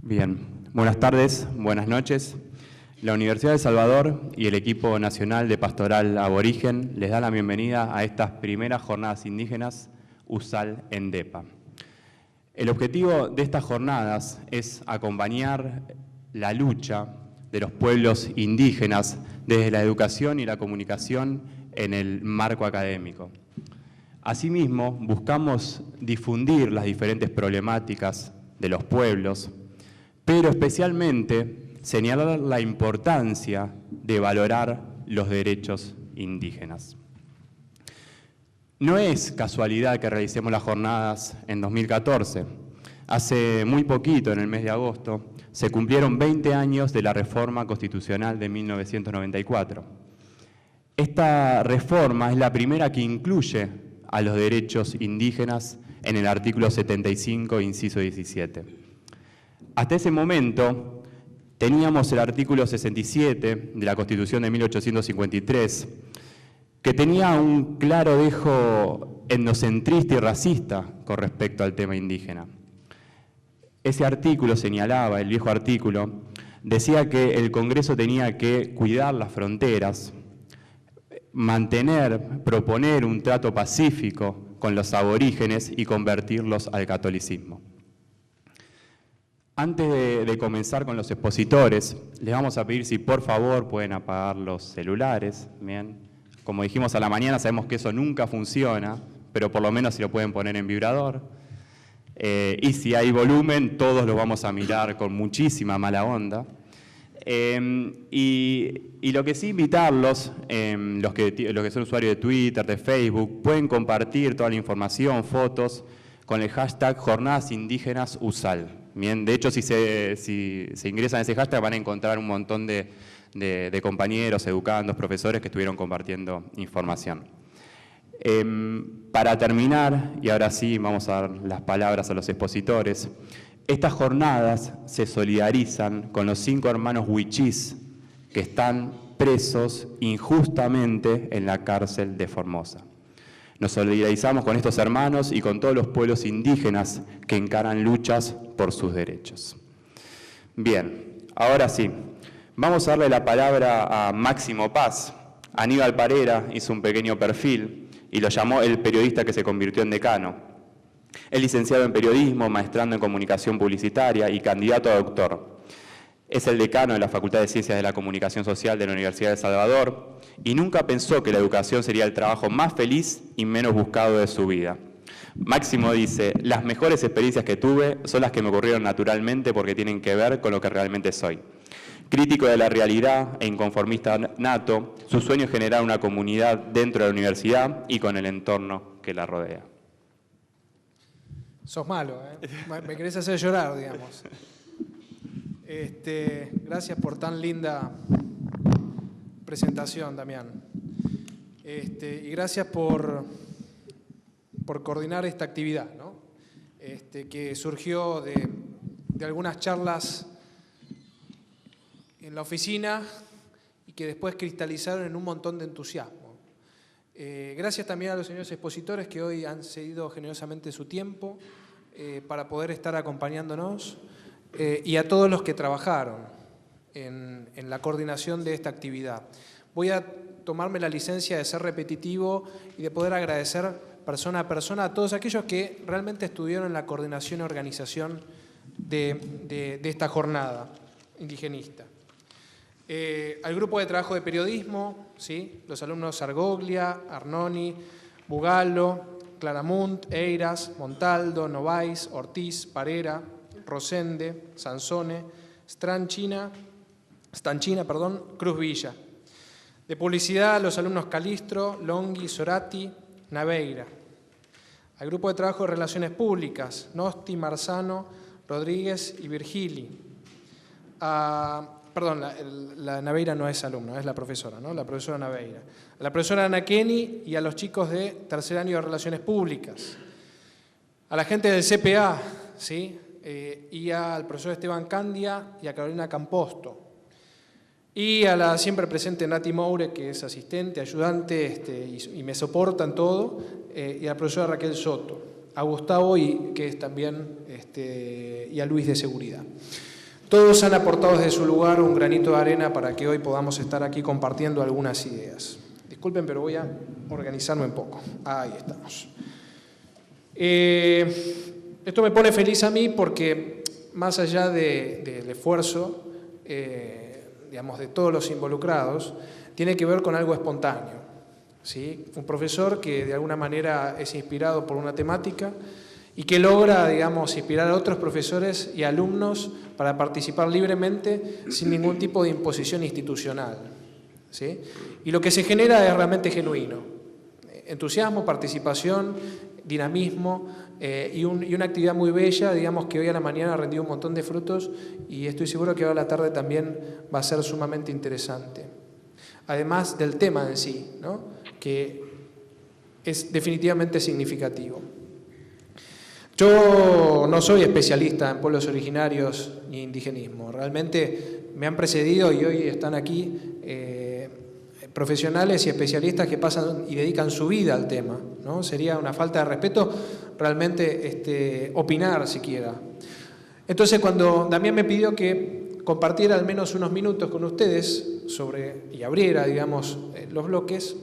Bien, buenas tardes, buenas noches. La Universidad de El Salvador y el equipo nacional de Pastoral Aborigen les da la bienvenida a estas primeras jornadas indígenas USAL en DEPA. El objetivo de estas jornadas es acompañar la lucha de los pueblos indígenas desde la educación y la comunicación en el marco académico. Asimismo, buscamos difundir las diferentes problemáticas de los pueblos, pero especialmente señalar la importancia de valorar los derechos indígenas. No es casualidad que realicemos las jornadas en 2014. Hace muy poquito, en el mes de agosto, se cumplieron 20 años de la reforma constitucional de 1994. Esta reforma es la primera que incluye a los derechos indígenas en el artículo 75, inciso 17. Hasta ese momento teníamos el artículo 67 de la Constitución de 1853, que tenía un claro dejo etnocentrista y racista con respecto al tema indígena. Ese artículo señalaba, el viejo artículo, decía que el Congreso tenía que cuidar las fronteras, proponer un trato pacífico con los aborígenes y convertirlos al catolicismo. Antes de comenzar con los expositores, les vamos a pedir si por favor pueden apagar los celulares. Bien. Como dijimos a la mañana, sabemos que eso nunca funciona, pero por lo menos si lo pueden poner en vibrador. Y si hay volumen, todos lo vamos a mirar con muchísima mala onda. Y lo que sí invitarlos, los que son usuarios de Twitter, de Facebook, pueden compartir toda la información, fotos, con el hashtag Jornadas Indígenas USAL. Bien, de hecho, si se ingresan a ese hashtag van a encontrar un montón de compañeros, educandos, profesores que estuvieron compartiendo información. Para terminar, y ahora sí vamos a dar las palabras a los expositores, estas jornadas se solidarizan con los 5 hermanos huichís que están presos injustamente en la cárcel de Formosa. Nos solidarizamos con estos hermanos y con todos los pueblos indígenas que encaran luchas por sus derechos. Bien, ahora sí, vamos a darle la palabra a Máximo Paz. Aníbal Parera hizo un pequeño perfil y lo llamó el periodista que se convirtió en decano. Es licenciado en periodismo, maestrando en comunicación publicitaria y candidato a doctor. Es el decano de la Facultad de Ciencias de la Comunicación Social de la Universidad de El Salvador y nunca pensó que la educación sería el trabajo más feliz y menos buscado de su vida. Máximo dice, las mejores experiencias que tuve son las que me ocurrieron naturalmente porque tienen que ver con lo que realmente soy. Crítico de la realidad e inconformista nato, su sueño es generar una comunidad dentro de la universidad y con el entorno que la rodea. Sos malo, ¿eh? Me querés hacer llorar, digamos. Gracias por tan linda presentación, Damián. Y gracias por coordinar esta actividad, ¿no? Que surgió de algunas charlas en la oficina y que después cristalizaron en un montón de entusiasmo. Gracias también a los señores expositores que hoy han cedido generosamente su tiempo para poder estar acompañándonos y a todos los que trabajaron en la coordinación de esta actividad. Voy a tomarme la licencia de ser repetitivo y de poder agradecer persona a persona a todos aquellos que realmente estuvieron en la coordinación y organización de esta jornada indigenista. Al grupo de trabajo de periodismo, ¿sí? Los alumnos Argoglia, Arnoni, Bugalo, Claramunt, Eiras, Montaldo, Novais, Ortiz, Parera, Rosende, Sansone, Stanchina, Cruz Villa. De publicidad, los alumnos Calistro, Longhi, Sorati, Naveira. Al grupo de trabajo de relaciones públicas, Nosti, Marzano, Rodríguez y Virgili. La Naveira no es alumno, es la profesora, ¿no? La profesora Naveira. A la profesora Ana Kenny y a los chicos de tercer año de relaciones públicas. A la gente del CPA, ¿sí? Y al profesor Esteban Candia y a Carolina Camposto. Y a la siempre presente Nati Moure, que es asistente, ayudante y me soporta en todo, y a la profesora Raquel Soto. a Gustavo que es también, y a Luis de seguridad. Todos han aportado desde su lugar un granito de arena para que hoy podamos estar aquí compartiendo algunas ideas. Disculpen, pero voy a organizarme un poco. Ahí estamos. Esto me pone feliz a mí porque más allá del esfuerzo, digamos, de todos los involucrados, tiene que ver con algo espontáneo, ¿sí? Un profesor que de alguna manera es inspirado por una temática y que logra, digamos, inspirar a otros profesores y alumnos para participar libremente sin ningún tipo de imposición institucional, ¿sí? Y lo que se genera es realmente genuino. Entusiasmo, participación, dinamismo y una actividad muy bella, digamos, que hoy a la mañana ha rendido un montón de frutos y estoy seguro que hoy a la tarde también va a ser sumamente interesante. Además del tema en sí, ¿no? Que es definitivamente significativo. Yo no soy especialista en pueblos originarios ni indigenismo. Realmente me han precedido y hoy están aquí profesionales y especialistas que pasan y dedican su vida al tema, ¿no? Sería una falta de respeto realmente opinar siquiera. Entonces, cuando Damián me pidió que compartiera al menos unos minutos con ustedes y abriera, digamos, los bloques,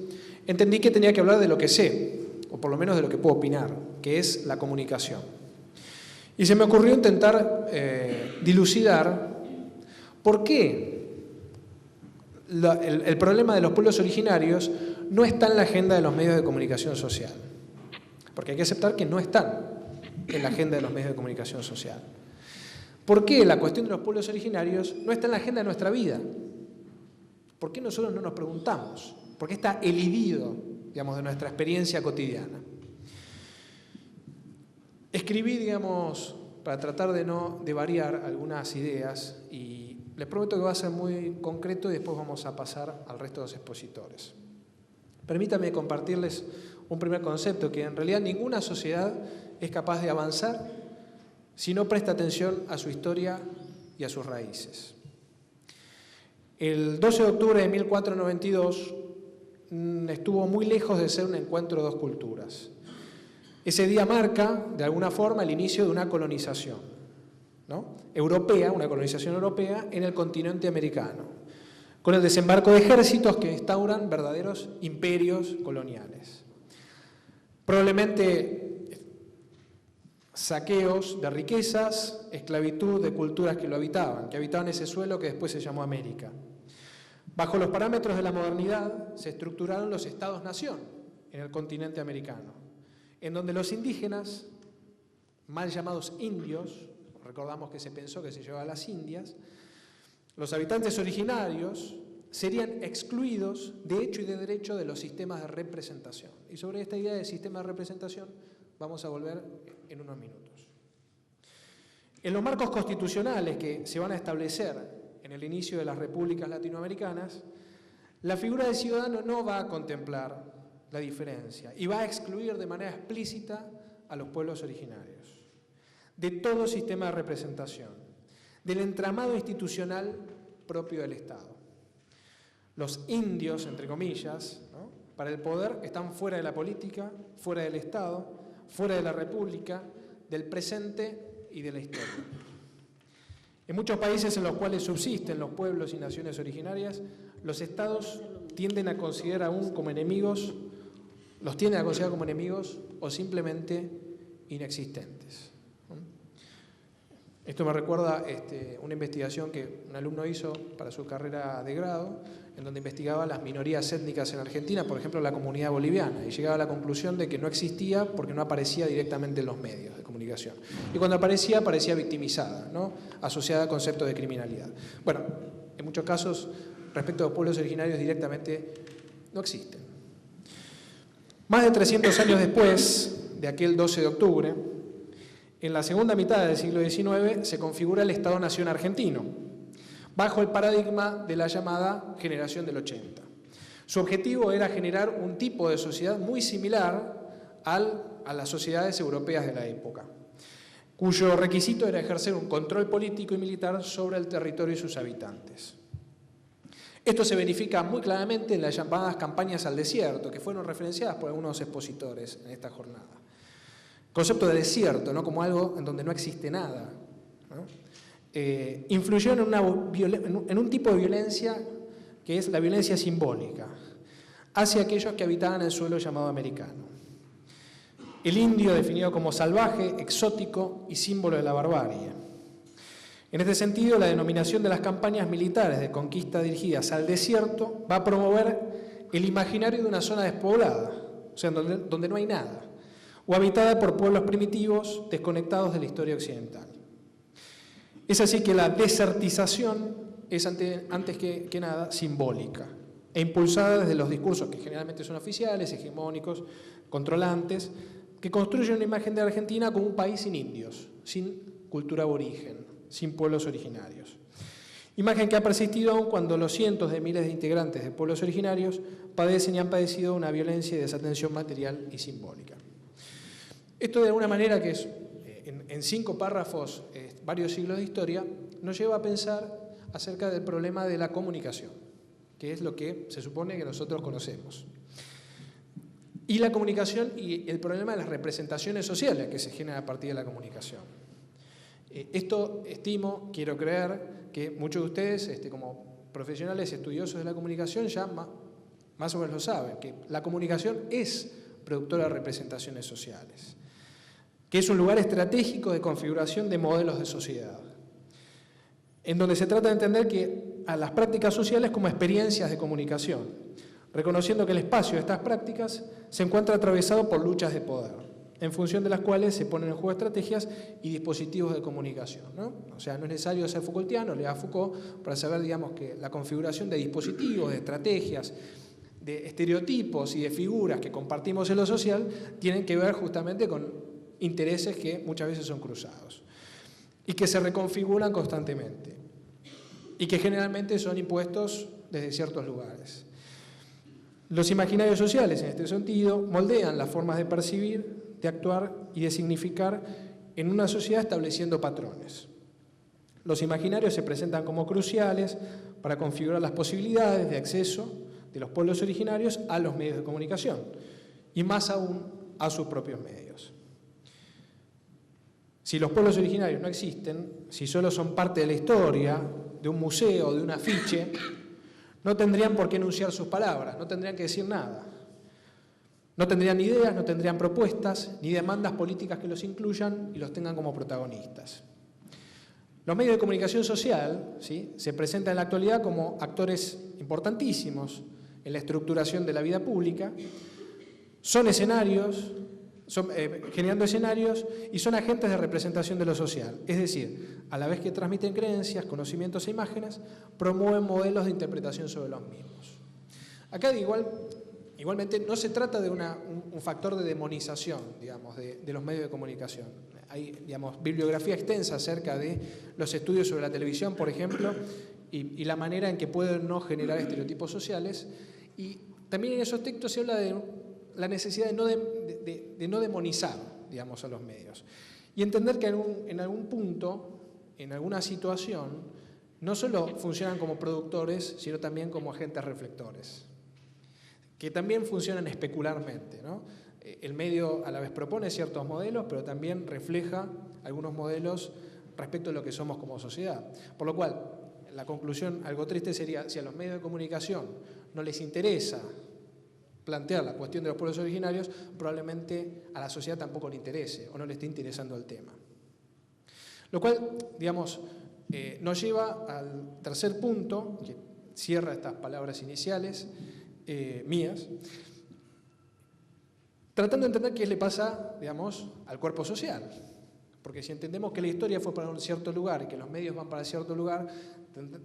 entendí que tenía que hablar de lo que sé, o por lo menos de lo que puedo opinar, que es la comunicación. Y se me ocurrió intentar dilucidar por qué el problema de los pueblos originarios no está en la agenda de los medios de comunicación social. Porque hay que aceptar que no están en la agenda de los medios de comunicación social. ¿Por qué la cuestión de los pueblos originarios no está en la agenda de nuestra vida? ¿Por qué nosotros no nos preguntamos? ¿Por qué está elidido, digamos, de nuestra experiencia cotidiana? Escribí, digamos, para tratar de variar algunas ideas y les prometo que va a ser muy concreto y después vamos a pasar al resto de los expositores. Permítanme compartirles un primer concepto, que en realidad ninguna sociedad es capaz de avanzar si no presta atención a su historia y a sus raíces. El 12 de octubre de 1492 estuvo muy lejos de ser un encuentro de dos culturas. Ese día marca, de alguna forma, el inicio de una colonización, ¿no? Europea, una colonización europea en el continente americano, con el desembarco de ejércitos que instauran verdaderos imperios coloniales. Probablemente saqueos de riquezas, esclavitud de culturas que habitaban ese suelo que después se llamó América. Bajo los parámetros de la modernidad se estructuraron los estados-nación en el continente americano, en donde los indígenas, mal llamados indios, recordamos que se pensó que se llevaba a las Indias, los habitantes originarios serían excluidos de hecho y de derecho de los sistemas de representación. Y sobre esta idea de sistema de representación vamos a volver en unos minutos. En los marcos constitucionales que se van a establecer en el inicio de las repúblicas latinoamericanas, la figura del ciudadano no va a contemplar la diferencia y va a excluir de manera explícita a los pueblos originarios de todo sistema de representación, del entramado institucional propio del Estado. Los indios, entre comillas, ¿no?, para el poder están fuera de la política, fuera del Estado, fuera de la República, del presente y de la historia. En muchos países en los cuales subsisten los pueblos y naciones originarias, los estados tienden a considerar aún como enemigos, los tienden a considerar como enemigos o simplemente inexistentes. Esto me recuerda una investigación que un alumno hizo para su carrera de grado, en donde investigaba las minorías étnicas en Argentina, por ejemplo la comunidad boliviana, y llegaba a la conclusión de que no existía porque no aparecía directamente en los medios de comunicación. Y cuando aparecía victimizada, ¿no?, asociada a conceptos de criminalidad. Bueno, en muchos casos, respecto a los pueblos originarios, directamente no existen. Más de 300 años después de aquel 12 de octubre, en la segunda mitad del siglo XIX se configura el Estado-Nación argentino, bajo el paradigma de la llamada generación del 80. Su objetivo era generar un tipo de sociedad muy similar a las sociedades europeas de la época, cuyo requisito era ejercer un control político y militar sobre el territorio y sus habitantes. Esto se verifica muy claramente en las llamadas campañas al desierto, que fueron referenciadas por algunos expositores en esta jornada. concepto de desierto, ¿no? Como algo en donde no existe nada, ¿no? Influyó en un tipo de violencia que es la violencia simbólica hacia aquellos que habitaban el suelo llamado americano. El indio definido como salvaje, exótico y símbolo de la barbarie. En este sentido, la denominación de las campañas militares de conquista dirigidas al desierto va a promover el imaginario de una zona despoblada, o sea, donde no hay nada, o habitada por pueblos primitivos desconectados de la historia occidental. Es así que la desertización es antes que nada simbólica e impulsada desde los discursos que generalmente son oficiales, hegemónicos, controlantes, que construyen una imagen de Argentina como un país sin indios, sin cultura aborigen, sin pueblos originarios. Imagen que ha persistido aún cuando los cientos de miles de integrantes de pueblos originarios padecen y han padecido una violencia y desatención material y simbólica. Esto de alguna manera, que es en 5 párrafos, varios siglos de historia, nos lleva a pensar acerca del problema de la comunicación, que es lo que se supone que nosotros conocemos. Y la comunicación y el problema de las representaciones sociales que se generan a partir de la comunicación. Esto estimo, quiero creer, que muchos de ustedes, como profesionales estudiosos de la comunicación, ya más o menos lo saben, que la comunicación es productora de representaciones sociales, que es un lugar estratégico de configuración de modelos de sociedad, en donde se trata de entender que a las prácticas sociales como experiencias de comunicación, reconociendo que el espacio de estas prácticas se encuentra atravesado por luchas de poder, en función de las cuales se ponen en juego estrategias y dispositivos de comunicación, ¿no? O sea, no es necesario ser Foucaultiano, leer a Foucault, para saber, digamos, que la configuración de dispositivos, de estrategias, de estereotipos y de figuras que compartimos en lo social tienen que ver justamente con intereses que muchas veces son cruzados y que se reconfiguran constantemente y que generalmente son impuestos desde ciertos lugares. Los imaginarios sociales, en este sentido, moldean las formas de percibir, de actuar y de significar en una sociedad estableciendo patrones. Los imaginarios se presentan como cruciales para configurar las posibilidades de acceso de los pueblos originarios a los medios de comunicación y más aún a sus propios medios. Si los pueblos originarios no existen, si solo son parte de la historia, de un museo, de un afiche, no tendrían por qué enunciar sus palabras, no tendrían que decir nada. No tendrían ideas, no tendrían propuestas, ni demandas políticas que los incluyan y los tengan como protagonistas. Los medios de comunicación social, ¿sí?, se presentan en la actualidad como actores importantísimos en la estructuración de la vida pública, son escenarios, generando escenarios y son agentes de representación de lo social. Es decir, a la vez que transmiten creencias, conocimientos e imágenes, promueven modelos de interpretación sobre los mismos. Acá igualmente no se trata de un factor de demonización, digamos, de los medios de comunicación. Hay, digamos, bibliografía extensa acerca de los estudios sobre la televisión, por ejemplo, y la manera en que pueden no generar estereotipos sociales. Y también en esos textos se habla de la necesidad de no demonizar, digamos, a los medios. Y entender que en algún punto, en alguna situación, no solo funcionan como productores, sino también como agentes reflectores, que también funcionan especularmente, ¿no? El medio a la vez propone ciertos modelos, pero también refleja algunos modelos respecto a lo que somos como sociedad. Por lo cual, la conclusión algo triste sería, si a los medios de comunicación no les interesa plantear la cuestión de los pueblos originarios, probablemente a la sociedad tampoco le interese o no le esté interesando el tema. Lo cual, digamos, nos lleva al tercer punto, que cierra estas palabras iniciales mías, tratando de entender qué le pasa, digamos, al cuerpo social. Porque si entendemos que la historia fue para un cierto lugar y que los medios van para cierto lugar,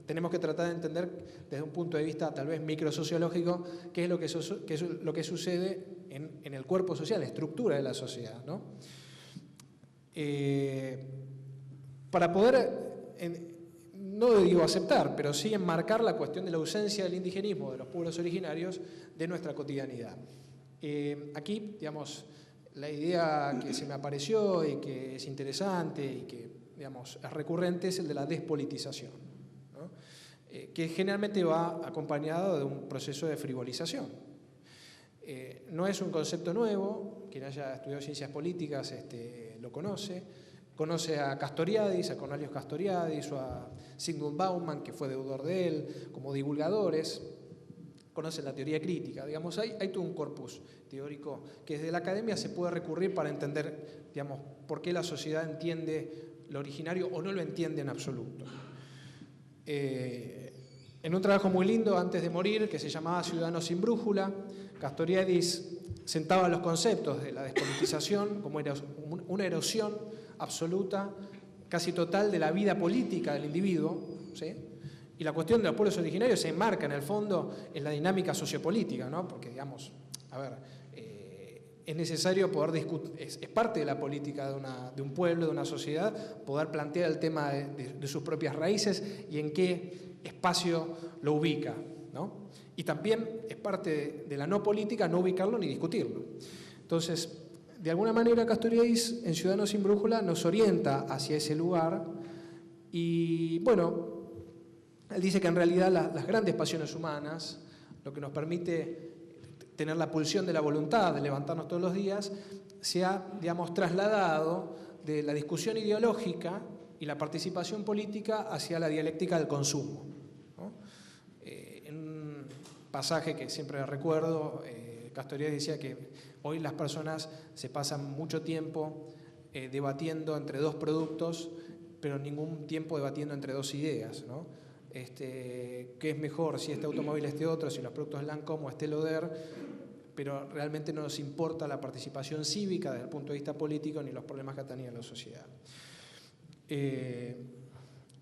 tenemos que tratar de entender desde un punto de vista tal vez microsociológico qué es lo que sucede en el cuerpo social, la estructura de la sociedad, ¿no? Para poder, no digo aceptar, pero sí enmarcar la cuestión de la ausencia del indigenismo de los pueblos originarios de nuestra cotidianidad. Aquí, digamos, la idea que se me apareció y que es interesante y que, digamos, es recurrente es el de la despolitización, ¿no? Que generalmente va acompañado de un proceso de frivolización. No es un concepto nuevo, quien haya estudiado ciencias políticas lo conoce. Conoce a Castoriadis, a Cornelius Castoriadis o a Zygmunt Bauman, que fue deudor de él, como divulgadores. Conocen la teoría crítica. Digamos, hay todo un corpus teórico que desde la academia se puede recurrir para entender, digamos, por qué la sociedad entiende lo originario o no lo entiende en absoluto. En un trabajo muy lindo antes de morir, que se llamaba Ciudadanos sin brújula, Castoriadis sentaba los conceptos de la despolitización como una erosión absoluta, casi total, de la vida política del individuo, ¿sí? Y la cuestión de los pueblos originarios se enmarca en el fondo en la dinámica sociopolítica, ¿no? Porque, digamos, a ver, es necesario poder discutir, es parte de la política de un pueblo, de una sociedad, poder plantear el tema de sus propias raíces y en qué espacio lo ubica, ¿no? Y también es parte de la no política no ubicarlo ni discutirlo. Entonces, de alguna manera Castoriadis en Ciudadanos sin brújula nos orienta hacia ese lugar y, bueno, él dice que en realidad las grandes pasiones humanas, lo que nos permite tener la pulsión de la voluntad de levantarnos todos los días, se ha, digamos, trasladado de la discusión ideológica y la participación política hacia la dialéctica del consumo, ¿no? En un pasaje que siempre recuerdo, Castoriadis decía que hoy las personas se pasan mucho tiempo debatiendo entre dos productos, pero ningún tiempo debatiendo entre dos ideas, ¿no? ¿Qué es mejor, si este automóvil este otro, si los productos Lancôme o Estée Lauder? Pero realmente no nos importa la participación cívica desde el punto de vista político ni los problemas que atañen a la sociedad.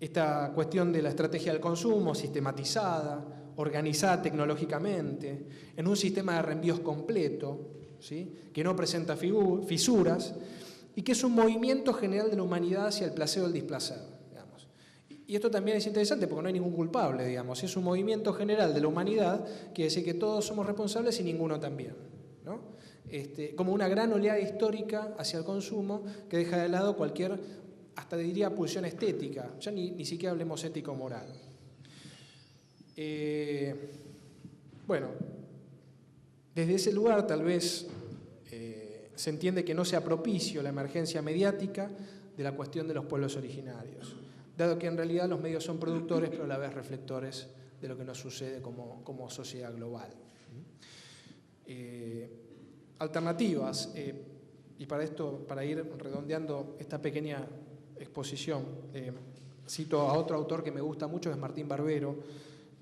Esta cuestión de la estrategia del consumo sistematizada, organizada tecnológicamente, en un sistema de reenvíos completo, ¿sí? Que no presenta fisuras y que es un movimiento general de la humanidad hacia el placer del displacer. Y esto también es interesante porque no hay ningún culpable, digamos. Es un movimiento general de la humanidad que dice que todos somos responsables y ninguno también, ¿no? Como una gran oleada histórica hacia el consumo que deja de lado cualquier, hasta diría, pulsión estética. Ya ni siquiera hablemos ético-moral. Bueno, desde ese lugar tal vez se entiende que no sea propicio la emergencia mediática de la cuestión de los pueblos originarios, dado que en realidad los medios son productores, pero a la vez reflectores de lo que nos sucede como sociedad global. Alternativas, y para esto, para ir redondeando esta pequeña exposición, cito a otro autor que me gusta mucho, que es Martín Barbero,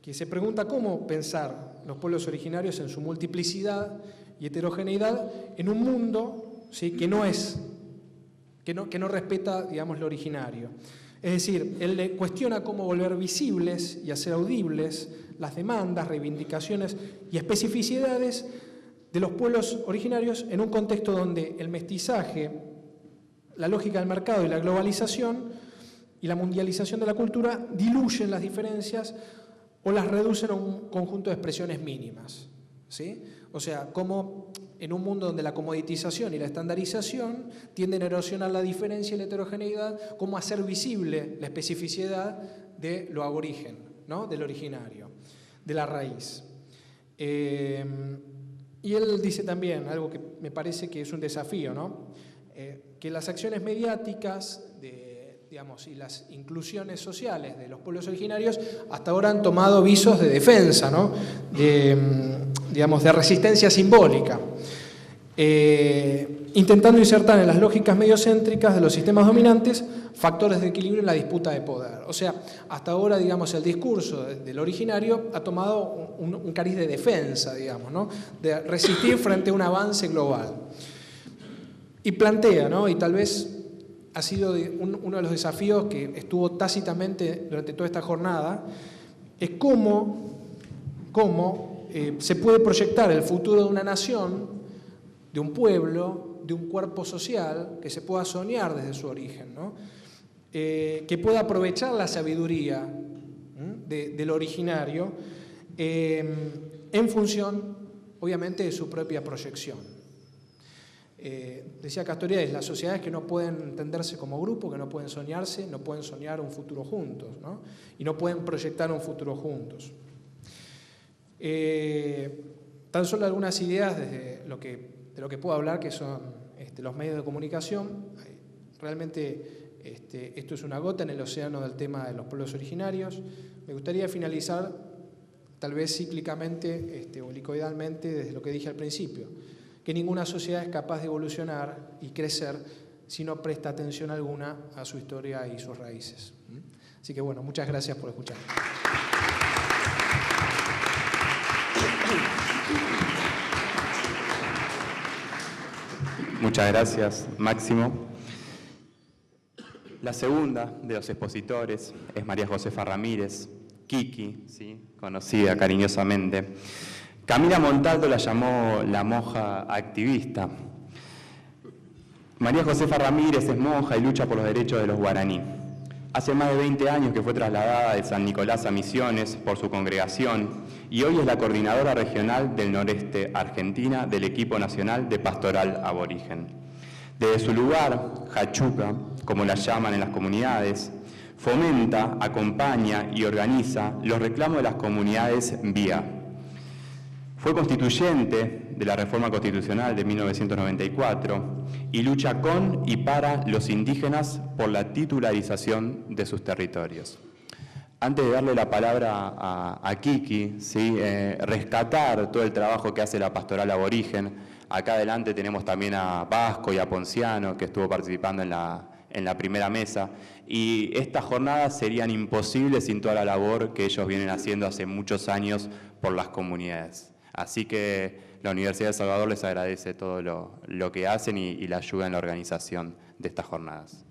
que se pregunta cómo pensar los pueblos originarios en su multiplicidad y heterogeneidad en un mundo, ¿sí?, que no respeta, digamos, lo originario. Es decir, él le cuestiona cómo volver visibles y hacer audibles las demandas, reivindicaciones y especificidades de los pueblos originarios en un contexto donde el mestizaje, la lógica del mercado y la globalización y la mundialización de la cultura diluyen las diferencias o las reducen a un conjunto de expresiones mínimas, ¿sí? O sea, como en un mundo donde la comoditización y la estandarización tienden a erosionar la diferencia y la heterogeneidad, cómo hacer visible la especificidad de lo aborigen, ¿no?, del originario, de la raíz. Y él dice también algo que me parece que es un desafío, ¿no?, que las acciones mediáticas digamos, y las inclusiones sociales de los pueblos originarios hasta ahora han tomado visos de defensa, ¿no?, digamos, de resistencia simbólica, intentando insertar en las lógicas mediocéntricas de los sistemas dominantes factores de equilibrio en la disputa de poder. O sea, hasta ahora, digamos, el discurso del originario ha tomado un cariz de defensa, digamos, ¿no?, de resistir frente a un avance global. Y plantea, ¿no?, y tal vez ha sido uno de los desafíos que estuvo tácitamente durante toda esta jornada, es cómo se puede proyectar el futuro de una nación, de un pueblo, de un cuerpo social que se pueda soñar desde su origen, ¿no?, que pueda aprovechar la sabiduría del originario en función, obviamente, de su propia proyección. Decía Castoriadis, las sociedades que no pueden entenderse como grupo, que no pueden soñarse, no pueden soñar un futuro juntos, ¿no?, y no pueden proyectar un futuro juntos. Tan solo algunas ideas de lo que puedo hablar, que son los medios de comunicación. Realmente esto es una gota en el océano del tema de los pueblos originarios. Me gustaría finalizar, tal vez cíclicamente o helicoidalmente, desde lo que dije al principio, que ninguna sociedad es capaz de evolucionar y crecer si no presta atención alguna a su historia y sus raíces. Así que bueno, muchas gracias por escuchar. Muchas gracias, Máximo. La segunda de los expositores es María Josefa Ramírez, Kiki, ¿sí?, conocida cariñosamente. Camila Montalto la llamó la monja activista. María Josefa Ramírez es monja y lucha por los derechos de los guaraní. Hace más de 20 años que fue trasladada de San Nicolás a Misiones por su congregación y hoy es la coordinadora regional del noreste Argentina del equipo nacional de pastoral aborigen. Desde su lugar, Hachuca, como la llaman en las comunidades, fomenta, acompaña y organiza los reclamos de las comunidades vía. Fue constituyente de la Reforma Constitucional de 1994 y lucha con y para los indígenas por la titularización de sus territorios. Antes de darle la palabra a Kiki, ¿sí?, rescatar todo el trabajo que hace la pastoral aborigen. Acá adelante tenemos también a Vasco y a Ponciano, que estuvo participando en la primera mesa. Y estas jornadas serían imposibles sin toda la labor que ellos vienen haciendo hace muchos años por las comunidades. Así que la Universidad de Salvador les agradece todo lo que hacen y la ayuda en la organización de estas jornadas.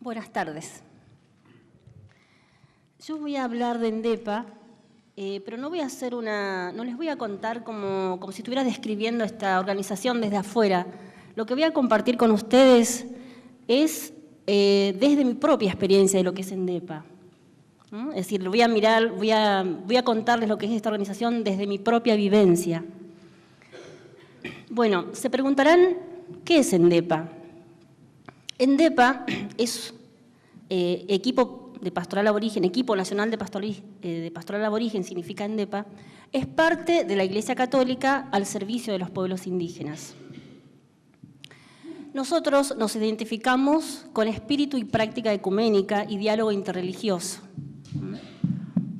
Buenas tardes. Yo voy a hablar de ENDEPA, pero no les voy a contar como si estuviera describiendo esta organización desde afuera. Lo que voy a compartir con ustedes es desde mi propia experiencia de lo que es ENDEPA. Es decir, voy a contarles lo que es esta organización desde mi propia vivencia. Bueno, se preguntarán, ¿qué es ENDEPA? ENDEPA es equipo de pastoral aborigen, equipo nacional de pastoral aborigen, significa ENDEPA, es parte de la Iglesia Católica al servicio de los pueblos indígenas. Nosotros nos identificamos con espíritu y práctica ecuménica y diálogo interreligioso,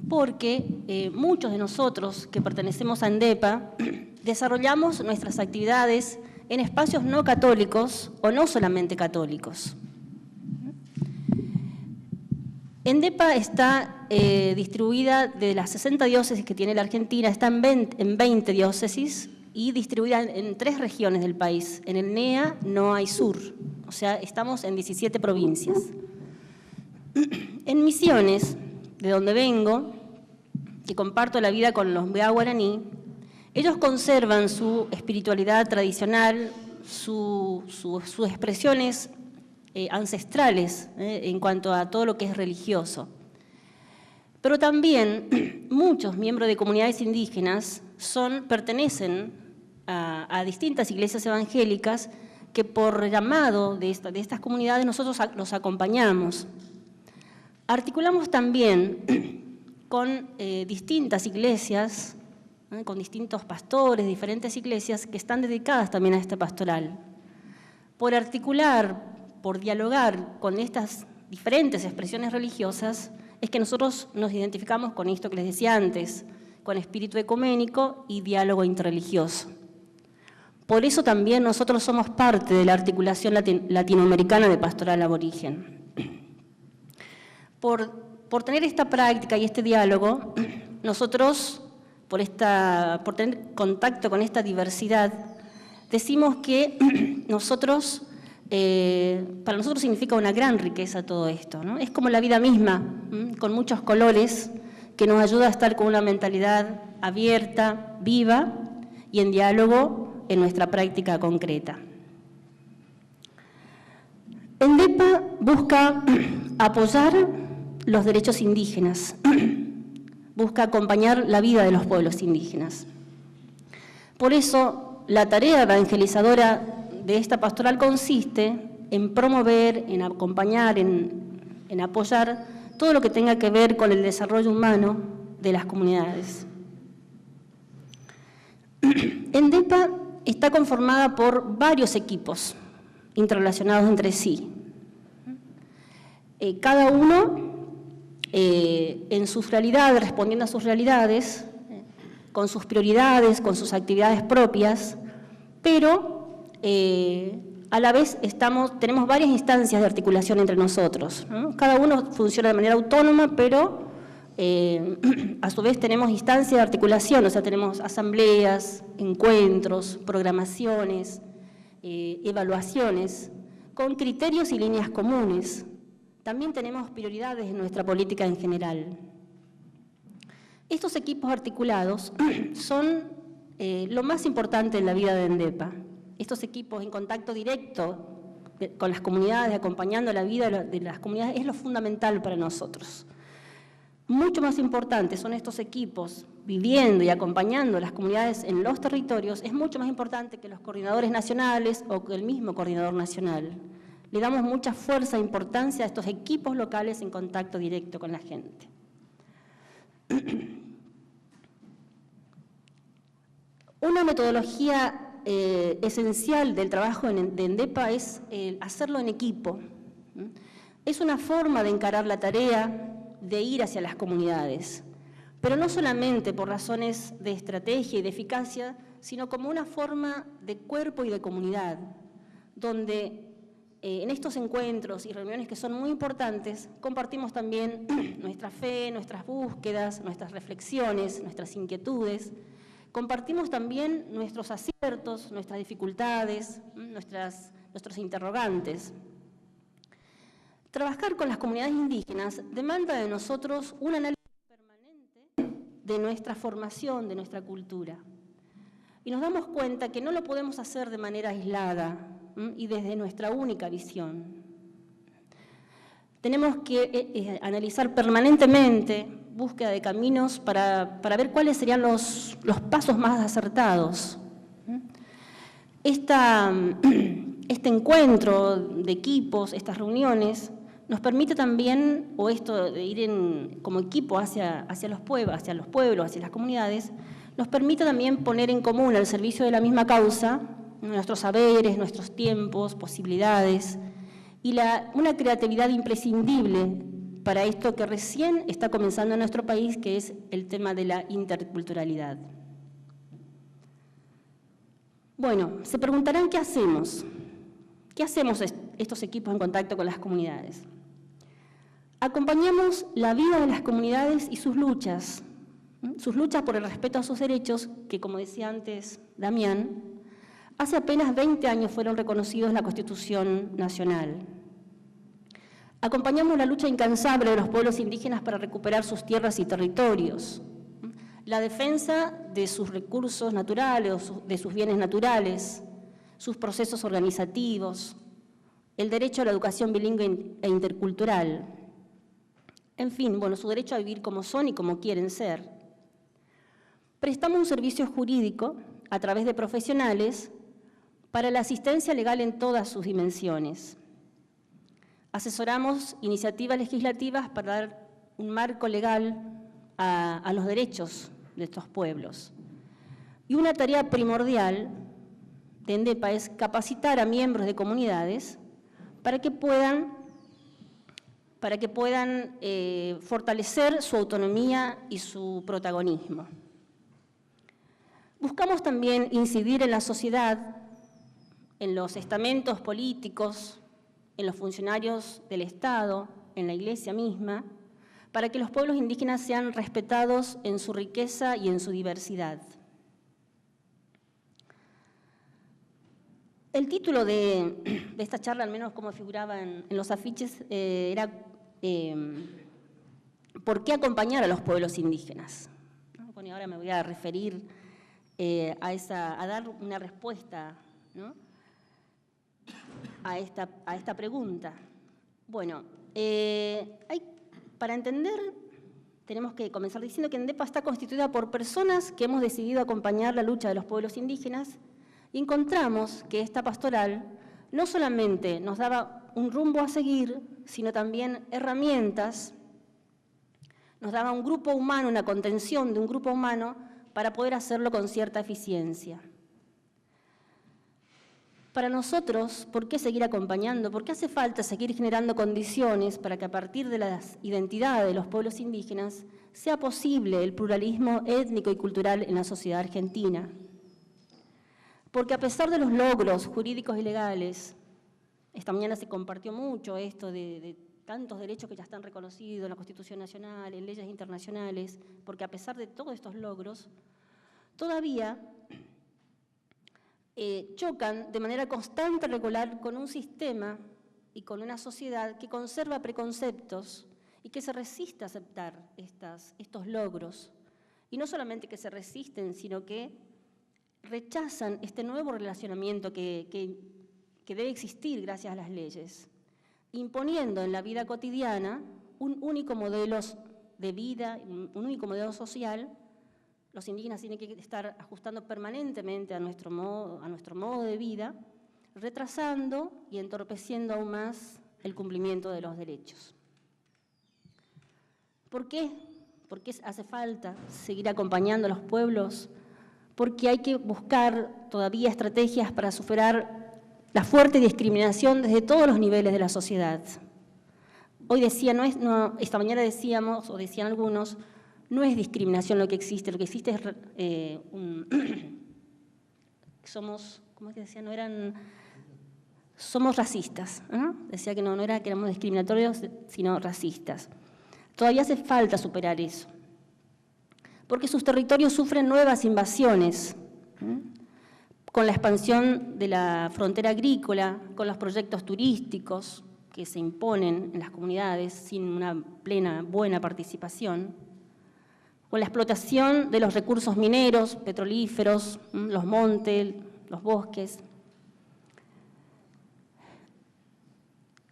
porque muchos de nosotros que pertenecemos a ENDEPA desarrollamos nuestras actividades en espacios no católicos o no solamente católicos. ENDEPA está distribuida de las 60 diócesis que tiene la Argentina, está en 20 diócesis y distribuida en 3 regiones del país. En el NEA no hay sur, o sea, estamos en 17 provincias. En Misiones, de donde vengo, que comparto la vida con los Bea Guaraní, ellos conservan su espiritualidad tradicional, sus expresiones ancestrales en cuanto a todo lo que es religioso. Pero también muchos miembros de comunidades indígenas pertenecen a distintas iglesias evangélicas que por llamado de estas comunidades nosotros los acompañamos. Articulamos también con distintas iglesias, con distintos pastores, diferentes iglesias que están dedicadas también a esta pastoral. Por articular, por dialogar con estas diferentes expresiones religiosas, es que nosotros nos identificamos con esto que les decía antes, con espíritu ecuménico y diálogo interreligioso. Por eso también nosotros somos parte de la articulación latinoamericana de pastoral aborigen. Por tener esta práctica y este diálogo, nosotros, por tener contacto con esta diversidad, decimos que para nosotros significa una gran riqueza todo esto, ¿no? Es como la vida misma, con muchos colores, que nos ayuda a estar con una mentalidad abierta, viva y en diálogo en nuestra práctica concreta. ENDEPA busca apoyar los derechos indígenas, busca acompañar la vida de los pueblos indígenas. Por eso, la tarea evangelizadora de esta pastoral consiste en promover, en acompañar, en apoyar todo lo que tenga que ver con el desarrollo humano de las comunidades. ENDEPA está conformada por varios equipos interrelacionados entre sí. Cada uno en sus realidades, respondiendo a sus realidades, con sus prioridades, con sus actividades propias, pero a la vez tenemos varias instancias de articulación entre nosotros, ¿no? Cada uno funciona de manera autónoma, pero a su vez tenemos instancias de articulación, o sea, tenemos asambleas, encuentros, programaciones, evaluaciones, con criterios y líneas comunes. También tenemos prioridades en nuestra política en general. Estos equipos articulados son lo más importante en la vida de ENDEPA. Estos equipos en contacto directo con las comunidades, acompañando la vida de las comunidades, es lo fundamental para nosotros. Mucho más importantes son estos equipos viviendo y acompañando a las comunidades en los territorios, es mucho más importante que los coordinadores nacionales o que el mismo coordinador nacional. Le damos mucha fuerza e importancia a estos equipos locales en contacto directo con la gente. Una metodología esencial del trabajo de ENDEPA es hacerlo en equipo. Es una forma de encarar la tarea, de ir hacia las comunidades, pero no solamente por razones de estrategia y de eficacia, sino como una forma de cuerpo y de comunidad, donde en estos encuentros y reuniones que son muy importantes, compartimos también nuestra fe, nuestras búsquedas, nuestras reflexiones, nuestras inquietudes, compartimos también nuestros aciertos, nuestras dificultades, nuestros interrogantes. Trabajar con las comunidades indígenas demanda de nosotros un análisis permanente de nuestra formación, de nuestra cultura. Y nos damos cuenta que no lo podemos hacer de manera aislada y desde nuestra única visión. Tenemos que analizar permanentemente búsqueda de caminos para ver cuáles serían los pasos más acertados. Este encuentro de equipos, estas reuniones, nos permite también, o esto de ir como equipo hacia los pueblos, hacia las comunidades, nos permite también poner en común al servicio de la misma causa nuestros saberes, nuestros tiempos, posibilidades, y una creatividad imprescindible para esto que recién está comenzando en nuestro país, que es el tema de la interculturalidad. Bueno, se preguntarán ¿qué hacemos? ¿Qué hacemos estos equipos en contacto con las comunidades? Acompañamos la vida de las comunidades y sus luchas por el respeto a sus derechos, que como decía antes Damián, hace apenas 20 años fueron reconocidos en la Constitución Nacional. Acompañamos la lucha incansable de los pueblos indígenas para recuperar sus tierras y territorios, la defensa de sus recursos naturales, de sus bienes naturales, sus procesos organizativos, el derecho a la educación bilingüe e intercultural, en fin, bueno, su derecho a vivir como son y como quieren ser. Prestamos un servicio jurídico a través de profesionales para la asistencia legal en todas sus dimensiones. Asesoramos iniciativas legislativas para dar un marco legal a los derechos de estos pueblos. Y una tarea primordial de ENDEPA es capacitar a miembros de comunidades para que puedan fortalecer su autonomía y su protagonismo. Buscamos también incidir en la sociedad, en los estamentos políticos, en los funcionarios del Estado, en la Iglesia misma, para que los pueblos indígenas sean respetados en su riqueza y en su diversidad. El título de esta charla, al menos como figuraba en los afiches, era ¿por qué acompañar a los pueblos indígenas? Bueno, y ahora me voy a referir a dar una respuesta, ¿no?, a esta pregunta. Bueno, para entender, tenemos que comenzar diciendo que ENDEPA está constituida por personas que hemos decidido acompañar la lucha de los pueblos indígenas, y encontramos que esta pastoral no solamente nos daba un rumbo a seguir, sino también herramientas nos daba un grupo humano, una contención de un grupo humano para poder hacerlo con cierta eficiencia. Para nosotros, ¿por qué seguir acompañando? ¿Por qué hace falta seguir generando condiciones para que a partir de las identidades de los pueblos indígenas sea posible el pluralismo étnico y cultural en la sociedad argentina? Porque a pesar de los logros jurídicos y legales, esta mañana se compartió mucho esto de tantos derechos que ya están reconocidos en la Constitución Nacional, en leyes internacionales, porque a pesar de todos estos logros, todavía chocan de manera constante y regular con un sistema y con una sociedad que conserva preconceptos y que se resiste a aceptar estos logros. Y no solamente que se resisten, sino que rechazan este nuevo relacionamiento que debe existir gracias a las leyes, imponiendo en la vida cotidiana un único modelo de vida, un único modelo social. Los indígenas tienen que estar ajustando permanentemente a nuestro modo de vida, retrasando y entorpeciendo aún más el cumplimiento de los derechos. ¿Por qué? ¿Por qué hace falta seguir acompañando a los pueblos? Porque hay que buscar todavía estrategias para superar la fuerte discriminación desde todos los niveles de la sociedad. Hoy decía, esta mañana decíamos, o decían algunos, no es discriminación lo que existe es somos, ¿cómo es que decía? Somos racistas, ¿no? Decía que no era que éramos discriminatorios, sino racistas. Todavía hace falta superar eso, porque sus territorios sufren nuevas invasiones, con la expansión de la frontera agrícola, con los proyectos turísticos que se imponen en las comunidades sin una plena, buena participación, con la explotación de los recursos mineros, petrolíferos, los montes, los bosques.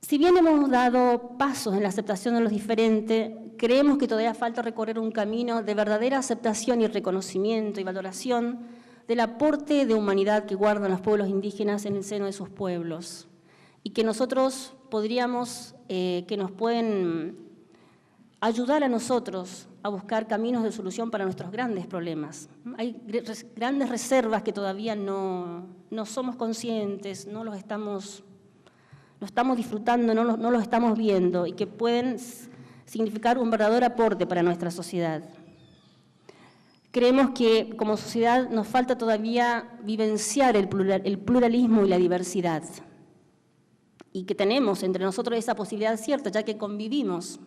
Si bien hemos dado pasos en la aceptación de los diferentes, creemos que todavía falta recorrer un camino de verdadera aceptación y reconocimiento y valoración del aporte de humanidad que guardan los pueblos indígenas en el seno de sus pueblos, y que nosotros podríamos, que nos pueden ayudar a nosotros a buscar caminos de solución para nuestros grandes problemas. Hay grandes reservas que todavía no somos conscientes, no estamos disfrutando, no los estamos viendo, y que pueden significar un verdadero aporte para nuestra sociedad. Creemos que como sociedad nos falta todavía vivenciar el pluralismo y la diversidad, y que tenemos entre nosotros esa posibilidad cierta, ya que convivimos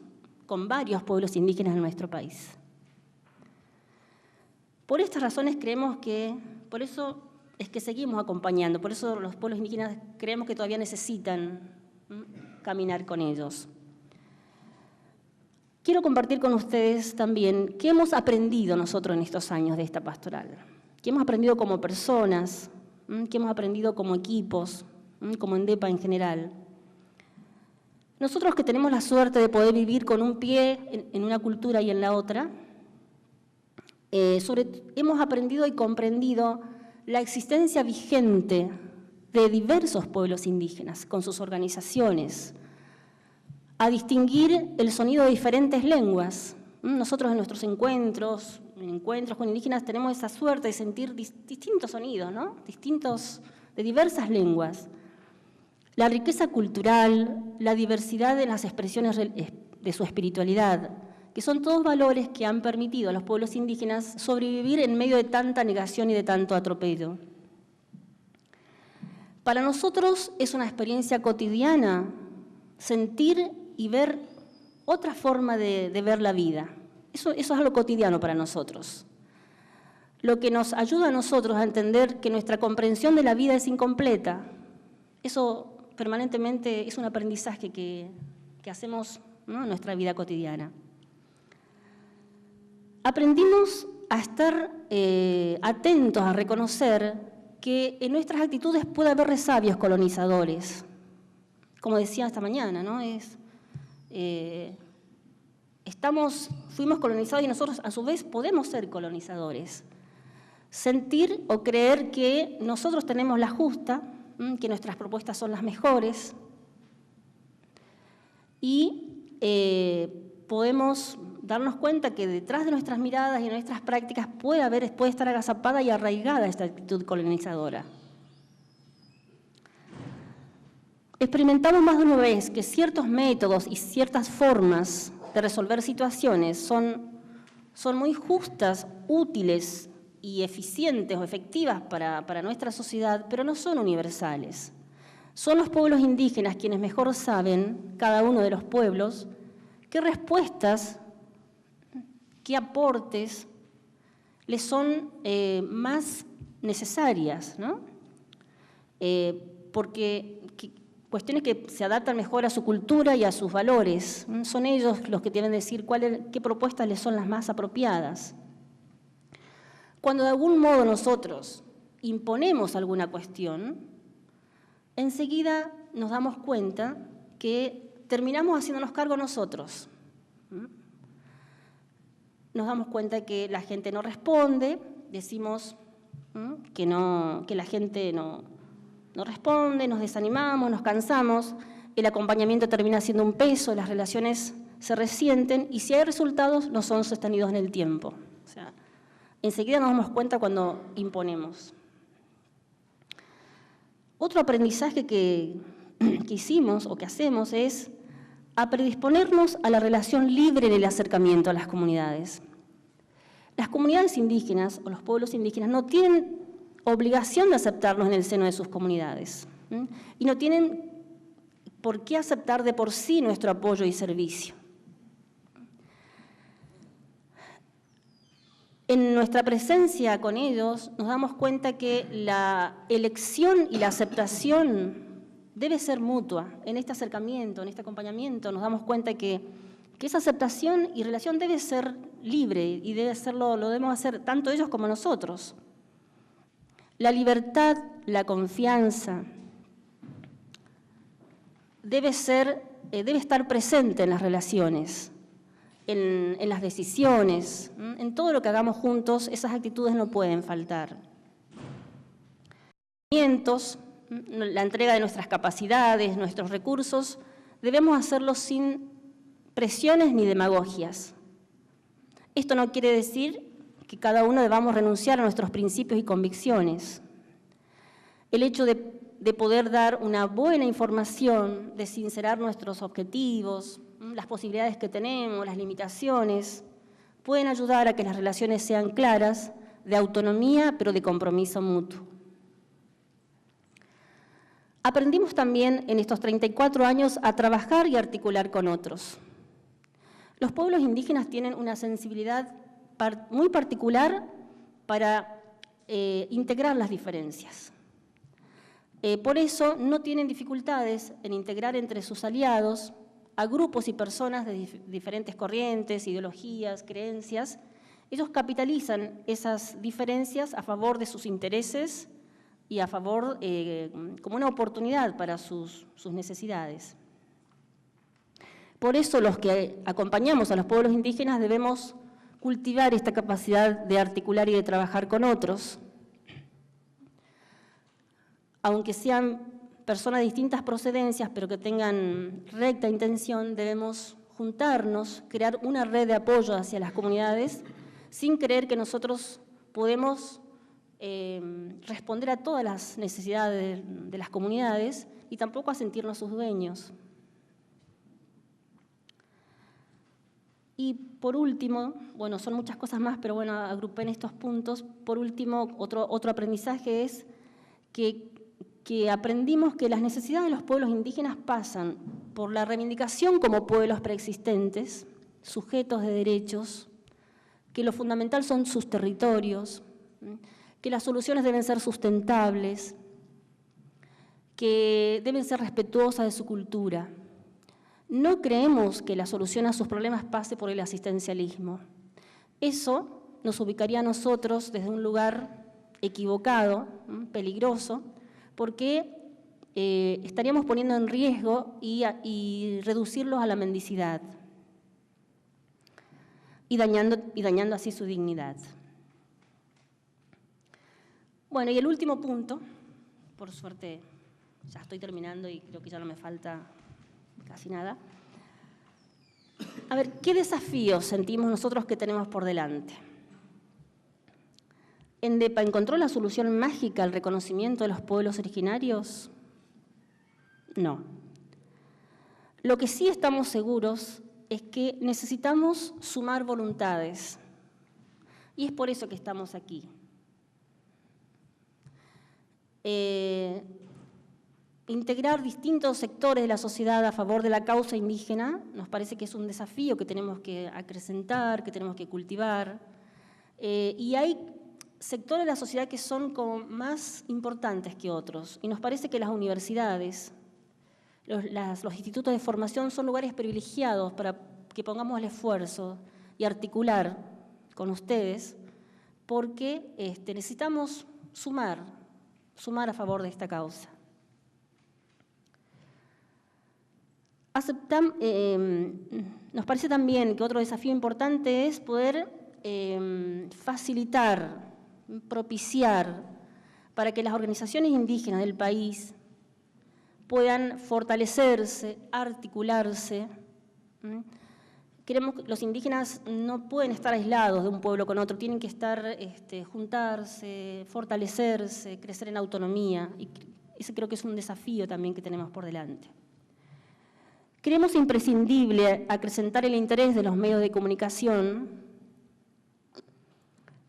con varios pueblos indígenas en nuestro país. Por estas razones creemos que, por eso es que seguimos acompañando, por eso los pueblos indígenas creemos que todavía necesitan caminar con ellos. Quiero compartir con ustedes también qué hemos aprendido nosotros en estos años de esta pastoral, qué hemos aprendido como personas, qué hemos aprendido como equipos, como ENDEPA en general. Nosotros que tenemos la suerte de poder vivir con un pie en una cultura y en la otra, hemos aprendido y comprendido la existencia vigente de diversos pueblos indígenas, con sus organizaciones, a distinguir el sonido de diferentes lenguas. Nosotros en nuestros encuentros con indígenas tenemos esa suerte de sentir distintos sonidos, ¿no? Distintos, de diversas lenguas. La riqueza cultural, la diversidad de las expresiones de su espiritualidad, que son todos valores que han permitido a los pueblos indígenas sobrevivir en medio de tanta negación y de tanto atropello. Para nosotros es una experiencia cotidiana sentir y ver otra forma de ver la vida. Eso es algo cotidiano para nosotros. Lo que nos ayuda a nosotros a entender que nuestra comprensión de la vida es incompleta. Eso permanentemente es un aprendizaje que hacemos, ¿no?, en nuestra vida cotidiana. Aprendimos a estar atentos, a reconocer que en nuestras actitudes puede haber resabios colonizadores. Como decía esta mañana, ¿no? Fuimos colonizados y nosotros a su vez podemos ser colonizadores. Sentir o creer que nosotros tenemos la justa, que nuestras propuestas son las mejores, y podemos darnos cuenta que detrás de nuestras miradas y de nuestras prácticas puede estar agazapada y arraigada esta actitud colonizadora. Experimentamos más de una vez que ciertos métodos y ciertas formas de resolver situaciones son muy justas, útiles y eficientes o efectivas para nuestra sociedad, pero no son universales. Son los pueblos indígenas quienes mejor saben, cada uno de los pueblos, qué respuestas, qué aportes les son más necesarias, ¿no? Porque cuestiones que se adaptan mejor a su cultura y a sus valores. Son ellos los que deben decir qué propuestas les son las más apropiadas. Cuando de algún modo nosotros imponemos alguna cuestión, enseguida nos damos cuenta que terminamos haciéndonos cargo nosotros. Nos damos cuenta que la gente no responde, decimos que la gente no responde, nos desanimamos, nos cansamos, el acompañamiento termina siendo un peso, las relaciones se resienten y si hay resultados no son sostenidos en el tiempo. O sea, enseguida nos damos cuenta cuando imponemos. Otro aprendizaje que hicimos o que hacemos es a predisponernos a la relación libre en el acercamiento a las comunidades. Las comunidades indígenas o los pueblos indígenas no tienen obligación de aceptarnos en el seno de sus comunidades y no tienen por qué aceptar de por sí nuestro apoyo y servicio. En nuestra presencia con ellos nos damos cuenta que la elección y la aceptación debe ser mutua. En este acercamiento, en este acompañamiento, nos damos cuenta que esa aceptación y relación debe ser libre y lo debemos hacer tanto ellos como nosotros. La libertad, la confianza debe estar presente en las relaciones, en las decisiones, en todo lo que hagamos juntos, esas actitudes no pueden faltar. La entrega de nuestras capacidades, nuestros recursos, debemos hacerlo sin presiones ni demagogias. Esto no quiere decir que cada uno debamos renunciar a nuestros principios y convicciones. El hecho de poder dar una buena información, de sincerar nuestros objetivos, las posibilidades que tenemos, las limitaciones, pueden ayudar a que las relaciones sean claras, de autonomía, pero de compromiso mutuo. Aprendimos también en estos 34 años a trabajar y articular con otros. Los pueblos indígenas tienen una sensibilidad muy particular para integrar las diferencias. Por eso no tienen dificultades en integrar entre sus aliados a grupos y personas de diferentes corrientes, ideologías, creencias. Ellos capitalizan esas diferencias a favor de sus intereses y a favor como una oportunidad para sus necesidades. Por eso los que acompañamos a los pueblos indígenas debemos cultivar esta capacidad de articular y de trabajar con otros. Aunque sean personas de distintas procedencias, pero que tengan recta intención, debemos juntarnos, crear una red de apoyo hacia las comunidades, sin creer que nosotros podemos responder a todas las necesidades de las comunidades y tampoco a sentirnos sus dueños. Y por último, bueno, son muchas cosas más, pero bueno, agrupé en estos puntos. Por último, otro aprendizaje es que aprendimos que las necesidades de los pueblos indígenas pasan por la reivindicación como pueblos preexistentes, sujetos de derechos, que lo fundamental son sus territorios, que las soluciones deben ser sustentables, que deben ser respetuosas de su cultura. No creemos que la solución a sus problemas pase por el asistencialismo. Eso nos ubicaría a nosotros desde un lugar equivocado, peligroso, porque estaríamos poniendo en riesgo y reducirlos a la mendicidad y dañando así su dignidad. Bueno, y el último punto, por suerte ya estoy terminando y creo que ya no me falta casi nada. A ver, ¿qué desafíos sentimos nosotros que tenemos por delante? ¿ENDEPA encontró la solución mágica al reconocimiento de los pueblos originarios? No. Lo que sí estamos seguros es que necesitamos sumar voluntades. Y es por eso que estamos aquí. Integrar distintos sectores de la sociedad a favor de la causa indígena nos parece que es un desafío que tenemos que acrecentar, que tenemos que cultivar. Y hay sectores de la sociedad que son como más importantes que otros. Y nos parece que las universidades, los institutos de formación son lugares privilegiados para que pongamos el esfuerzo y articular con ustedes, porque necesitamos sumar a favor de esta causa. Nos parece también que otro desafío importante es poder facilitar, propiciar para que las organizaciones indígenas del país puedan fortalecerse, articularse. Queremos que los indígenas no pueden estar aislados de un pueblo con otro, tienen que estar, juntarse, fortalecerse, crecer en autonomía. Y ese creo que es un desafío también que tenemos por delante. Creemos imprescindible acrecentar el interés de los medios de comunicación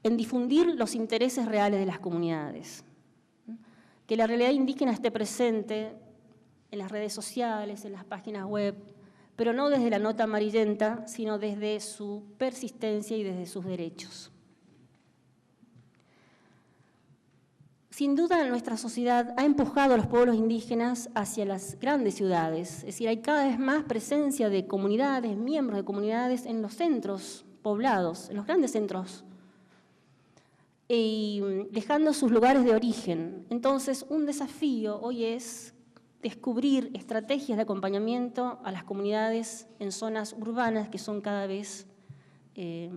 en difundir los intereses reales de las comunidades. Que la realidad indígena esté presente en las redes sociales, en las páginas web, pero no desde la nota amarillenta, sino desde su persistencia y desde sus derechos. Sin duda, nuestra sociedad ha empujado a los pueblos indígenas hacia las grandes ciudades, es decir, hay cada vez más presencia de comunidades, miembros de comunidades en los centros poblados, en los grandes centros, y dejando sus lugares de origen. Entonces, un desafío hoy es descubrir estrategias de acompañamiento a las comunidades en zonas urbanas que son cada vez, que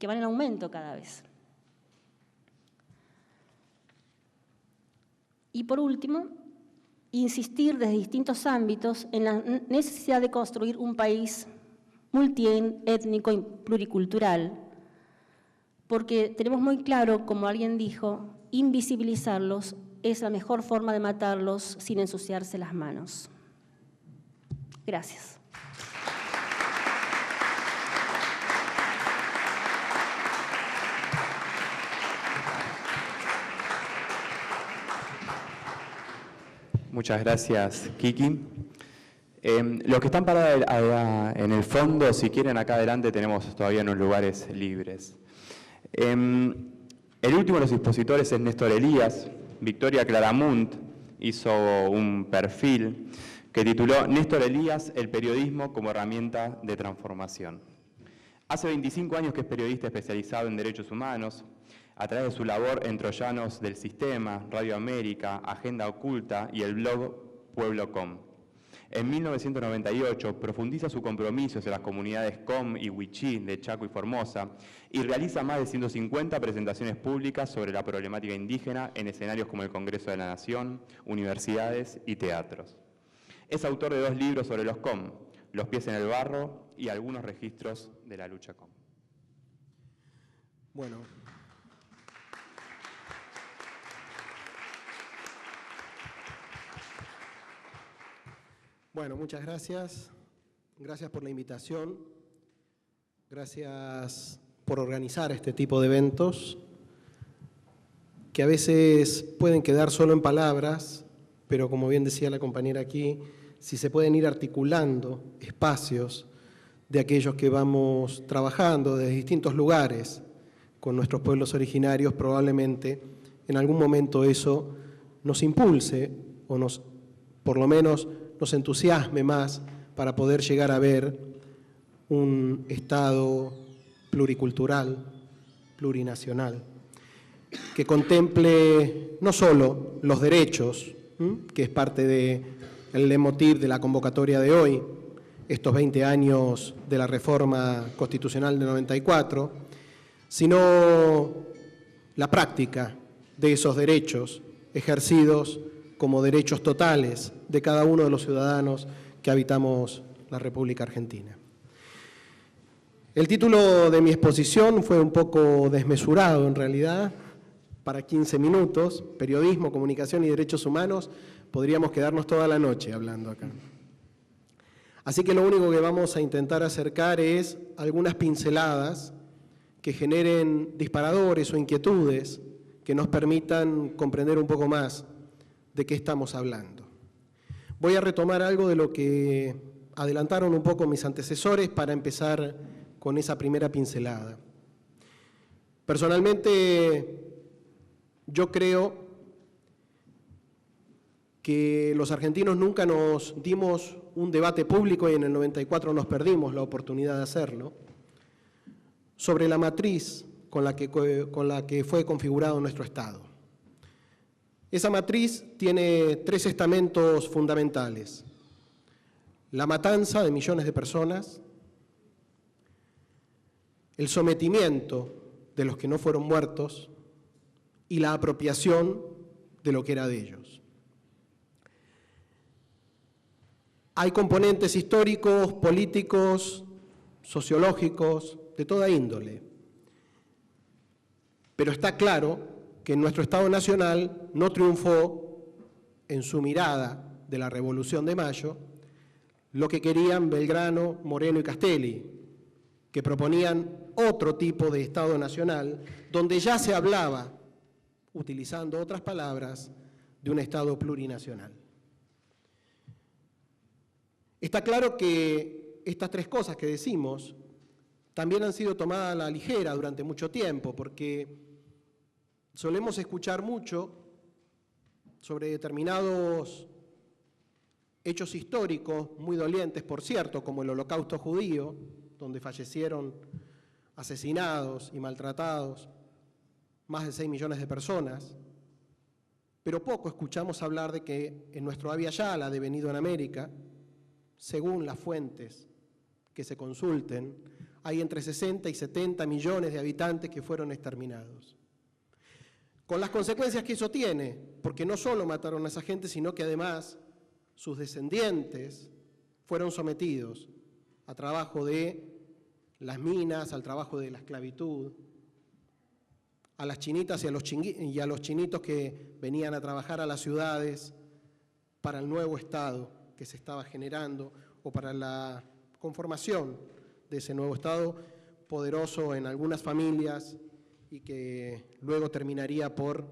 van en aumento cada vez. Y por último, insistir desde distintos ámbitos en la necesidad de construir un país multiétnico y pluricultural, porque tenemos muy claro, como alguien dijo, invisibilizarlos es la mejor forma de matarlos sin ensuciarse las manos. Gracias. Muchas gracias, Kiki. Los que están parados en el fondo, si quieren, acá adelante tenemos todavía unos lugares libres. El último de los expositores es Néstor Elías. Victoria Claramunt hizo un perfil que tituló Néstor Elías, el periodismo como herramienta de transformación. Hace 25 años que es periodista especializado en derechos humanos. A través de su labor en Troyanos del Sistema, Radio América, Agenda Oculta y el blog Pueblo.com. En 1998 profundiza su compromiso hacia las comunidades Com y Huichí de Chaco y Formosa y realiza más de 150 presentaciones públicas sobre la problemática indígena en escenarios como el Congreso de la Nación, universidades y teatros. Es autor de 2 libros sobre los Com, Los pies en el barro y algunos registros de la lucha Com. Bueno, muchas gracias. Gracias por la invitación. Gracias por organizar este tipo de eventos que a veces pueden quedar solo en palabras, pero como bien decía la compañera aquí, si se pueden ir articulando espacios de aquellos que vamos trabajando desde distintos lugares con nuestros pueblos originarios, probablemente en algún momento eso nos impulse o por lo menos nos entusiasme más para poder llegar a ver un Estado pluricultural, plurinacional, que contemple no solo los derechos, que es parte del leitmotiv de la convocatoria de hoy, estos 20 años de la reforma constitucional del 94, sino la práctica de esos derechos ejercidos como derechos totales de cada uno de los ciudadanos que habitamos la República Argentina. El título de mi exposición fue un poco desmesurado en realidad, para 15 minutos, periodismo, comunicación y derechos humanos, podríamos quedarnos toda la noche hablando acá. Así que lo único que vamos a intentar acercar es algunas pinceladas que generen disparadores o inquietudes que nos permitan comprender un poco más de qué estamos hablando. Voy a retomar algo de lo que adelantaron un poco mis antecesores para empezar con esa primera pincelada. Personalmente, yo creo que los argentinos nunca nos dimos un debate público, y en el 94 nos perdimos la oportunidad de hacerlo, sobre la matriz con la que fue configurado nuestro Estado. Esa matriz tiene 3 estamentos fundamentales: la matanza de millones de personas, el sometimiento de los que no fueron muertos y la apropiación de lo que era de ellos. Hay componentes históricos, políticos, sociológicos, de toda índole. Pero está claro que en nuestro Estado Nacional no triunfó en su mirada de la Revolución de Mayo lo que querían Belgrano, Moreno y Castelli, que proponían otro tipo de Estado Nacional, donde ya se hablaba, utilizando otras palabras, de un Estado plurinacional. Está claro que estas 3 cosas que decimos también han sido tomadas a la ligera durante mucho tiempo, porque solemos escuchar mucho sobre determinados hechos históricos muy dolientes, por cierto, como el Holocausto judío, donde fallecieron asesinados y maltratados más de 6 millones de personas, pero poco escuchamos hablar de que en nuestro Abya Yala, devenido en América, según las fuentes que se consulten, hay entre 60 y 70 millones de habitantes que fueron exterminados. Con las consecuencias que eso tiene, porque no solo mataron a esa gente, sino que además sus descendientes fueron sometidos a trabajo de las minas, al trabajo de la esclavitud, a las chinitas y a los chinitos que venían a trabajar a las ciudades para el nuevo Estado que se estaba generando o para la conformación de ese nuevo Estado poderoso en algunas familias y que luego terminaría por,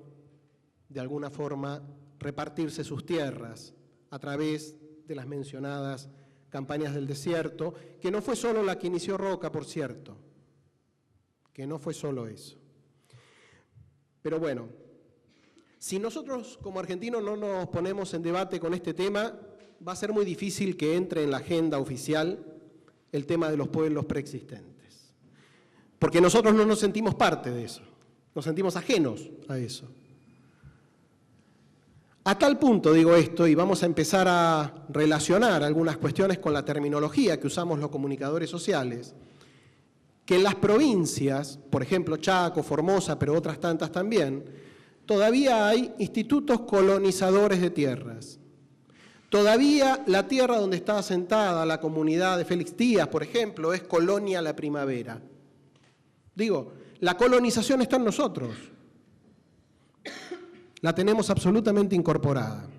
de alguna forma, repartirse sus tierras a través de las mencionadas campañas del desierto, que no fue solo la que inició Roca, por cierto, que no fue solo eso. Pero bueno, si nosotros como argentinos no nos ponemos en debate con este tema, va a ser muy difícil que entre en la agenda oficial el tema de los pueblos preexistentes. Porque nosotros no nos sentimos parte de eso, nos sentimos ajenos a eso. A tal punto digo esto, y vamos a empezar a relacionar algunas cuestiones con la terminología que usamos los comunicadores sociales, que en las provincias, por ejemplo Chaco, Formosa, pero otras tantas también, todavía hay institutos colonizadores de tierras. Todavía la tierra donde está asentada la comunidad de Félix Díaz, por ejemplo, es Colonia La Primavera. Digo, la colonización está en nosotros. La tenemos absolutamente incorporada.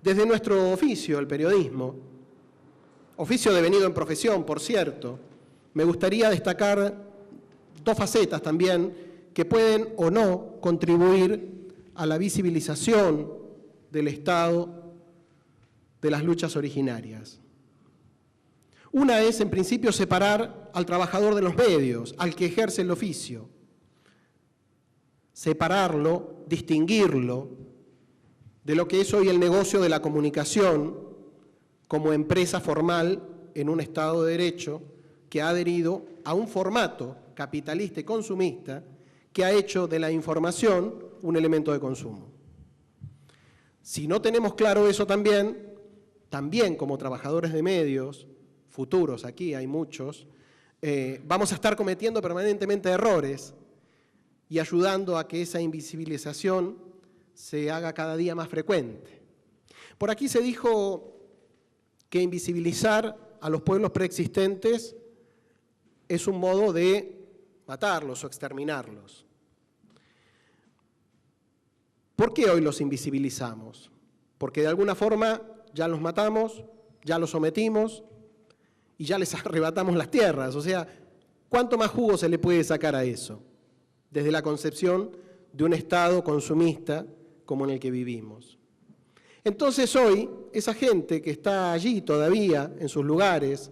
Desde nuestro oficio, el periodismo, oficio devenido en profesión, por cierto, me gustaría destacar 2 facetas también que pueden o no contribuir a la visibilización del Estado de las luchas originarias. Una es, en principio, separar al trabajador de los medios, al que ejerce el oficio. Separarlo, distinguirlo de lo que es hoy el negocio de la comunicación como empresa formal en un Estado de Derecho que ha adherido a un formato capitalista y consumista que ha hecho de la información un elemento de consumo. Si no tenemos claro eso también como trabajadores de medios, futuros, aquí hay muchos, vamos a estar cometiendo permanentemente errores y ayudando a que esa invisibilización se haga cada día más frecuente. Por aquí se dijo que invisibilizar a los pueblos preexistentes es un modo de matarlos o exterminarlos. ¿Por qué hoy los invisibilizamos? Porque de alguna forma ya los matamos, ya los sometimos y ya les arrebatamos las tierras. O sea, ¿cuánto más jugo se le puede sacar a eso? Desde la concepción de un Estado consumista como en el que vivimos. Entonces hoy, esa gente que está allí todavía, en sus lugares,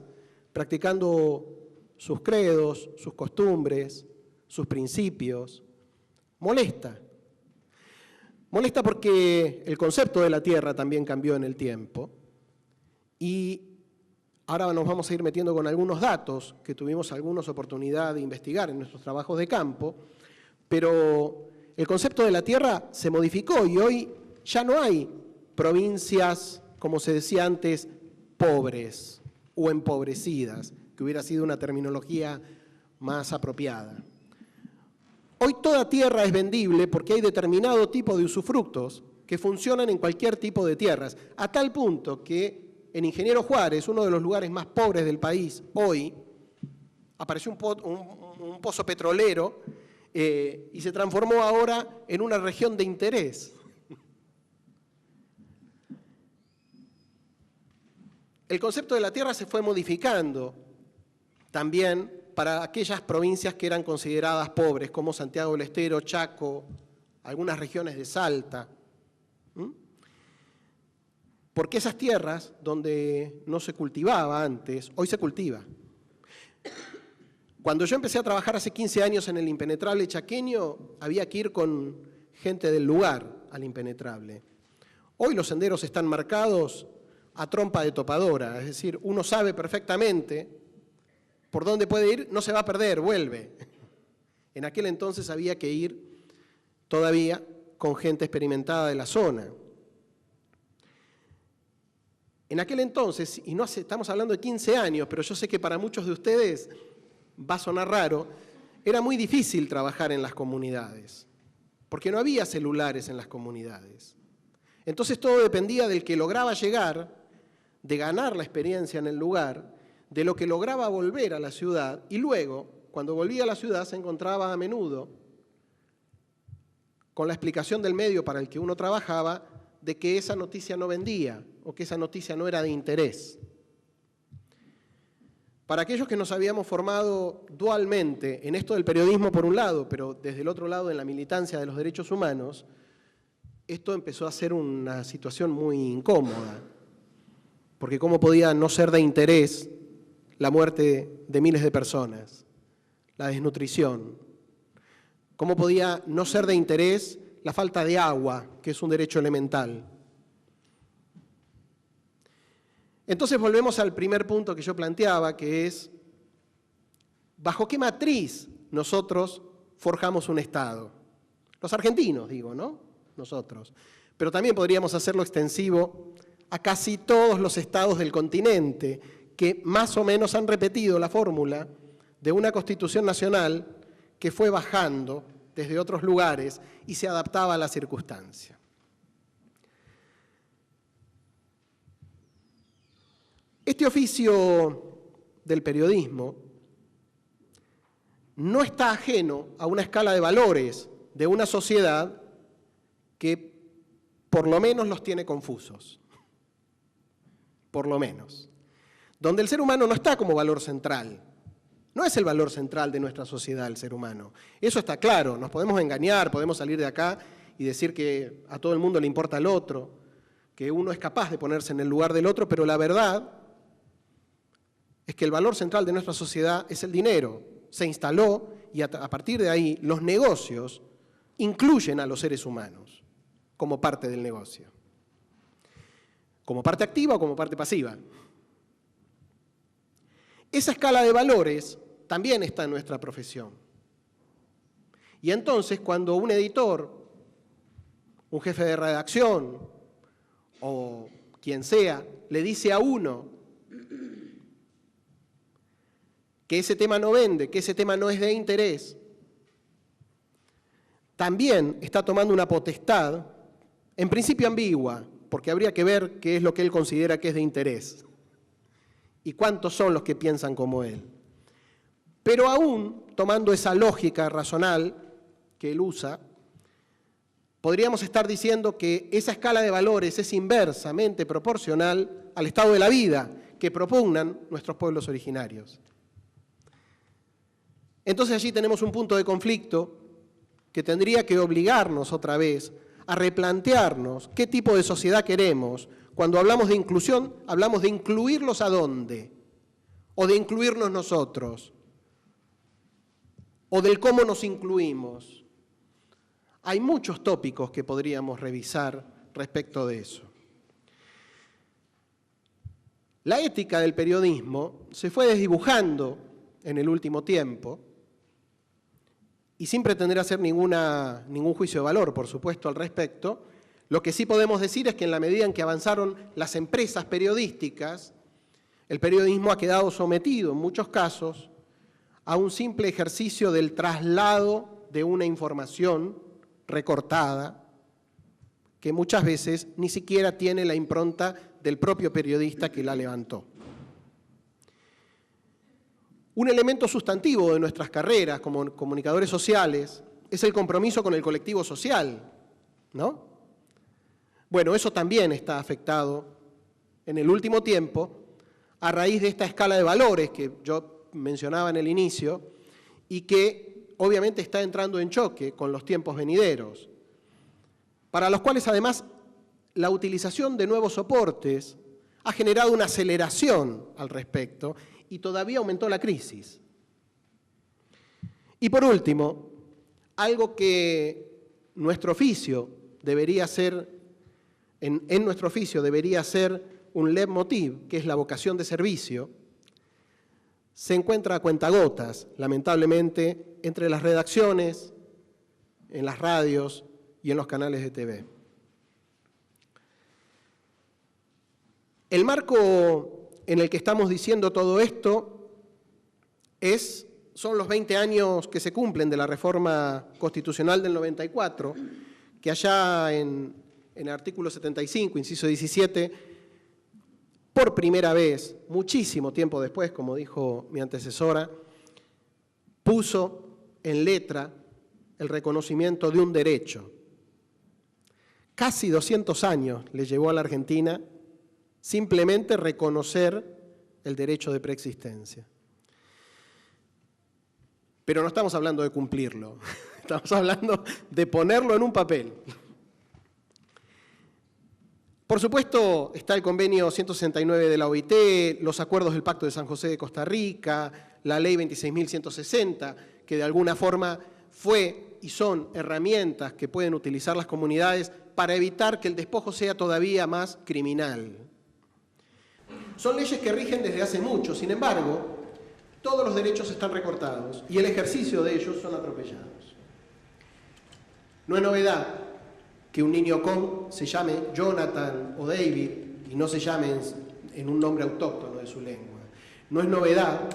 practicando sus credos, sus costumbres, sus principios, molesta. Molesta porque el concepto de la tierra también cambió en el tiempo y ahora nos vamos a ir metiendo con algunos datos que tuvimos algunos oportunidad de investigar en nuestros trabajos de campo, pero el concepto de la tierra se modificó y hoy ya no hay provincias, como se decía antes, pobres o empobrecidas, que hubiera sido una terminología más apropiada. Hoy toda tierra es vendible porque hay determinado tipo de usufructos que funcionan en cualquier tipo de tierras, a tal punto que en Ingeniero Juárez, uno de los lugares más pobres del país, hoy apareció un pozo petrolero y se transformó ahora en una región de interés. El concepto de la tierra se fue modificando también para aquellas provincias que eran consideradas pobres, como Santiago del Estero, Chaco, algunas regiones de Salta. Porque esas tierras donde no se cultivaba antes, hoy se cultiva. Cuando yo empecé a trabajar hace 15 años en el impenetrable chaqueño, había que ir con gente del lugar al impenetrable. Hoy los senderos están marcados a trompa de topadora, es decir, uno sabe perfectamente por dónde puede ir, no se va a perder, vuelve. En aquel entonces había que ir todavía con gente experimentada de la zona. En aquel entonces, y no estamos hablando de 15 años, pero yo sé que para muchos de ustedes va a sonar raro, era muy difícil trabajar en las comunidades, porque no había celulares en las comunidades. Entonces todo dependía del que lograba llegar, de ganar la experiencia en el lugar, de lo que lograba volver a la ciudad, y luego, cuando volvía a la ciudad, se encontraba a menudo con la explicación del medio para el que uno trabajaba de que esa noticia no vendía o que esa noticia no era de interés. Para aquellos que nos habíamos formado dualmente en esto del periodismo por un lado, pero desde el otro lado en la militancia de los derechos humanos, esto empezó a ser una situación muy incómoda, porque cómo podía no ser de interés la muerte de miles de personas, la desnutrición. ¿Cómo podía no ser de interés la falta de agua, que es un derecho elemental? Entonces volvemos al primer punto que yo planteaba, que es, ¿bajo qué matriz nosotros forjamos un Estado? Los argentinos, digo, ¿no? Nosotros. Pero también podríamos hacerlo extensivo a casi todos los estados del continente, que más o menos han repetido la fórmula de una Constitución Nacional que fue bajando desde otros lugares y se adaptaba a la circunstancia. Este oficio del periodismo no está ajeno a una escala de valores de una sociedad que por lo menos los tiene confusos, por lo menos. Donde el ser humano no está como valor central. No es el valor central de nuestra sociedad el ser humano. Eso está claro, nos podemos engañar, podemos salir de acá y decir que a todo el mundo le importa el otro, que uno es capaz de ponerse en el lugar del otro, pero la verdad es que el valor central de nuestra sociedad es el dinero. Se instaló y a partir de ahí los negocios incluyen a los seres humanos como parte del negocio. Como parte activa o como parte pasiva. Esa escala de valores también está en nuestra profesión. Y entonces, cuando un editor, un jefe de redacción o quien sea, le dice a uno que ese tema no vende, que ese tema no es de interés, también está tomando una potestad, en principio ambigua, porque habría que ver qué es lo que él considera que es de interés. y cuántos son los que piensan como él. Pero aún, tomando esa lógica razonal que él usa, podríamos estar diciendo que esa escala de valores es inversamente proporcional al estado de la vida que propugnan nuestros pueblos originarios. Entonces allí tenemos un punto de conflicto que tendría que obligarnos otra vez a replantearnos qué tipo de sociedad queremos. Cuando hablamos de inclusión, hablamos de incluirlos ¿a dónde? O de incluirnos nosotros. O del cómo nos incluimos. Hay muchos tópicos que podríamos revisar respecto de eso. La ética del periodismo se fue desdibujando en el último tiempo y sin pretender hacer ningún juicio de valor, por supuesto, al respecto. Lo que sí podemos decir es que en la medida en que avanzaron las empresas periodísticas, el periodismo ha quedado sometido, en muchos casos, a un simple ejercicio del traslado de una información recortada, que muchas veces ni siquiera tiene la impronta del propio periodista que la levantó. Un elemento sustantivo de nuestras carreras como comunicadores sociales es el compromiso con el colectivo social, ¿no? Bueno, eso también está afectado en el último tiempo a raíz de esta escala de valores que yo mencionaba en el inicio y que obviamente está entrando en choque con los tiempos venideros, para los cuales además la utilización de nuevos soportes ha generado una aceleración al respecto y todavía aumentó la crisis. Y por último, algo que nuestro oficio debería ser, en nuestro oficio debería ser un leitmotiv, que es la vocación de servicio, se encuentra a cuentagotas, lamentablemente, entre las redacciones, en las radios y en los canales de TV. El marco en el que estamos diciendo todo esto son los 20 años que se cumplen de la reforma constitucional del 94, que allá en el artículo 75, inciso 17, por primera vez, muchísimo tiempo después, como dijo mi antecesora, puso en letra el reconocimiento de un derecho. Casi 200 años le llevó a la Argentina simplemente reconocer el derecho de preexistencia. Pero no estamos hablando de cumplirlo, estamos hablando de ponerlo en un papel. Por supuesto, está el convenio 169 de la OIT, los acuerdos del Pacto de San José de Costa Rica, la ley 26.160, que de alguna forma fue y son herramientas que pueden utilizar las comunidades para evitar que el despojo sea todavía más criminal. Son leyes que rigen desde hace mucho, sin embargo, todos los derechos están recortados y el ejercicio de ellos son atropellados. No es novedad que un niño con se llame Jonathan o David y no se llame en un nombre autóctono de su lengua. No es novedad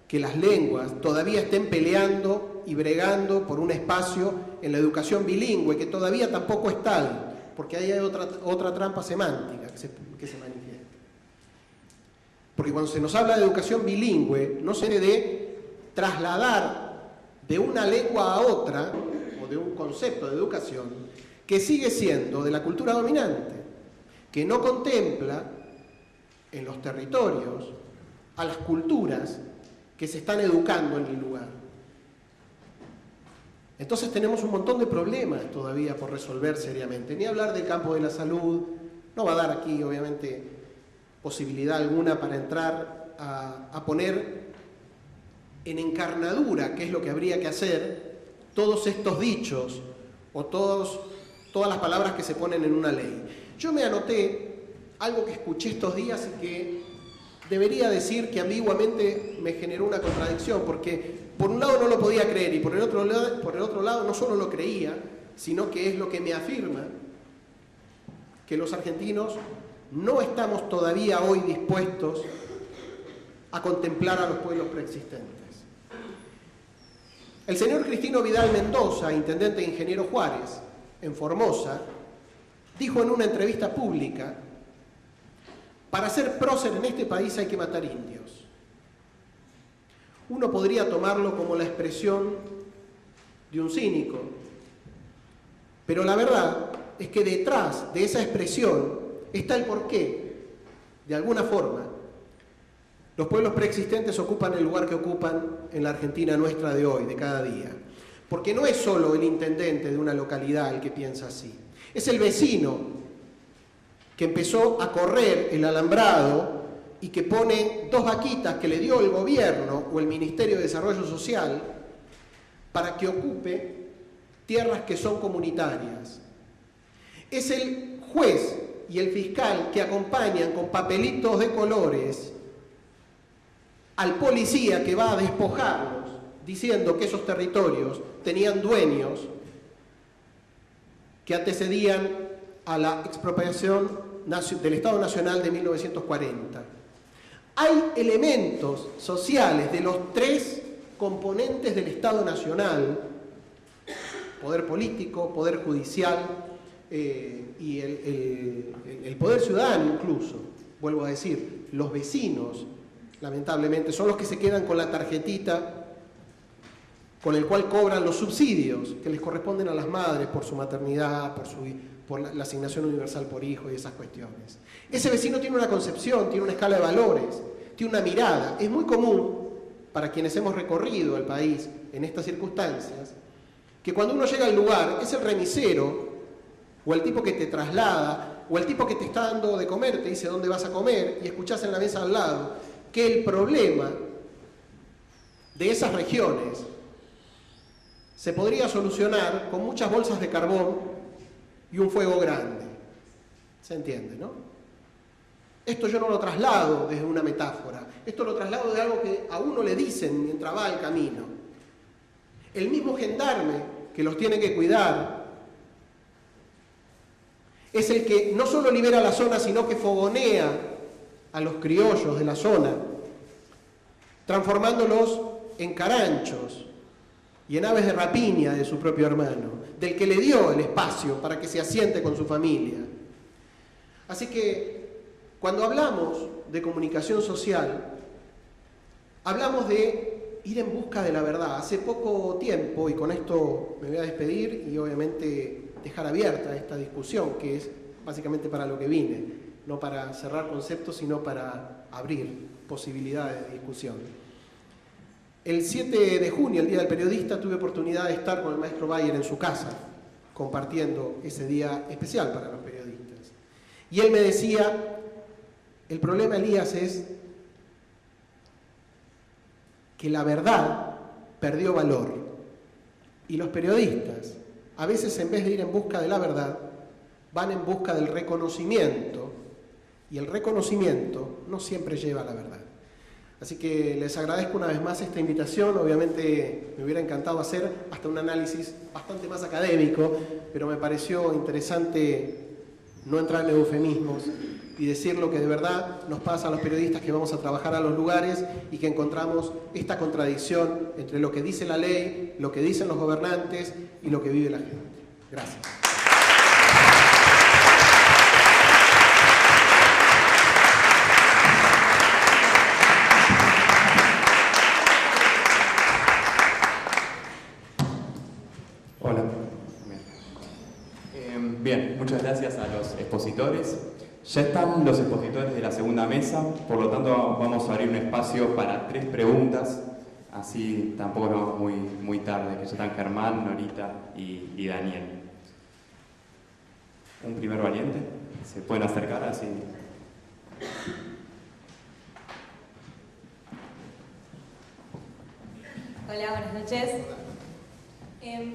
que las lenguas todavía estén peleando y bregando por un espacio en la educación bilingüe, que todavía tampoco es tal, porque ahí hay otra trampa semántica que se manifiesta. Porque cuando se nos habla de educación bilingüe, no se debe de trasladar de una lengua a otra, o de un concepto de educación, que sigue siendo de la cultura dominante, que no contempla en los territorios a las culturas que se están educando en el lugar. Entonces tenemos un montón de problemas todavía por resolver seriamente. Ni hablar del campo de la salud, no va a dar aquí obviamente posibilidad alguna para entrar a poner en encarnadura qué es lo que habría que hacer todos estos dichos o todas las palabras que se ponen en una ley. Yo me anoté algo que escuché estos días y que debería decir que ambiguamente me generó una contradicción, porque por un lado no lo podía creer y por el otro lado no solo lo creía, sino que es lo que me afirma que los argentinos no estamos todavía hoy dispuestos a contemplar a los pueblos preexistentes. El señor Cristino Vidal Mendoza, intendente de Ingeniero Juárez, en Formosa, dijo en una entrevista pública Para ser prócer en este país hay que matar indios. Uno podría tomarlo como la expresión de un cínico, pero la verdad es que detrás de esa expresión está el porqué. De alguna forma, los pueblos preexistentes ocupan el lugar que ocupan en la Argentina nuestra de hoy, de cada día. Porque no es solo el intendente de una localidad el que piensa así. Es el vecino que empezó a correr el alambrado y que pone 2 vaquitas que le dio el gobierno o el Ministerio de Desarrollo Social para que ocupe tierras que son comunitarias. Es el juez y el fiscal que acompañan con papelitos de colores al policía que va a despojarlos, diciendo que esos territorios tenían dueños que antecedían a la expropiación del Estado Nacional de 1940. Hay elementos sociales de los 3 componentes del Estado Nacional, poder político, poder judicial y el poder ciudadano incluso, vuelvo a decir, los vecinos, lamentablemente, son los que se quedan con la tarjetita con el cual cobran los subsidios que les corresponden a las madres por su maternidad, por la asignación universal por hijo y esas cuestiones. Ese vecino tiene una concepción, tiene una escala de valores, tiene una mirada. Es muy común, para quienes hemos recorrido el país en estas circunstancias, que cuando uno llega al lugar, es el remisero, o el tipo que te traslada, o el tipo que te está dando de comer, te dice dónde vas a comer, y escuchás en la mesa al lado, que el problema de esas regiones se podría solucionar con muchas bolsas de carbón y un fuego grande. ¿Se entiende, no? Esto yo no lo traslado desde una metáfora, esto lo traslado de algo que a uno le dicen mientras va al camino. El mismo gendarme que los tiene que cuidar es el que no solo libera la zona, sino que fogonea a los criollos de la zona, transformándolos en caranchos y en aves de rapiña de su propio hermano, del que le dio el espacio para que se asiente con su familia. Así que, cuando hablamos de comunicación social, hablamos de ir en busca de la verdad. Hace poco tiempo, y con esto me voy a despedir y obviamente dejar abierta esta discusión, que es básicamente para lo que vine, no para cerrar conceptos, sino para abrir posibilidades de discusión. El 7 de junio, el Día del Periodista, tuve oportunidad de estar con el maestro Bayer en su casa, compartiendo ese día especial para los periodistas. Y él me decía, el problema, Elías, es que la verdad perdió valor. Y los periodistas, a veces en vez de ir en busca de la verdad, van en busca del reconocimiento, y el reconocimiento no siempre lleva a la verdad. Así que les agradezco una vez más esta invitación. Obviamente me hubiera encantado hacer hasta un análisis bastante más académico, pero me pareció interesante no entrar en eufemismos y decir lo que de verdad nos pasa a los periodistas que vamos a trabajar a los lugares y que encontramos esta contradicción entre lo que dice la ley, lo que dicen los gobernantes y lo que vive la gente. Gracias. Hola. Bien, muchas gracias a los expositores. Ya están los expositores de la segunda mesa, por lo tanto vamos a abrir un espacio para 3 preguntas, así tampoco nos vamos muy tarde, que ya están Germán, Norita y Daniel. Un primer valiente, ¿se pueden acercar así? Hola, buenas noches.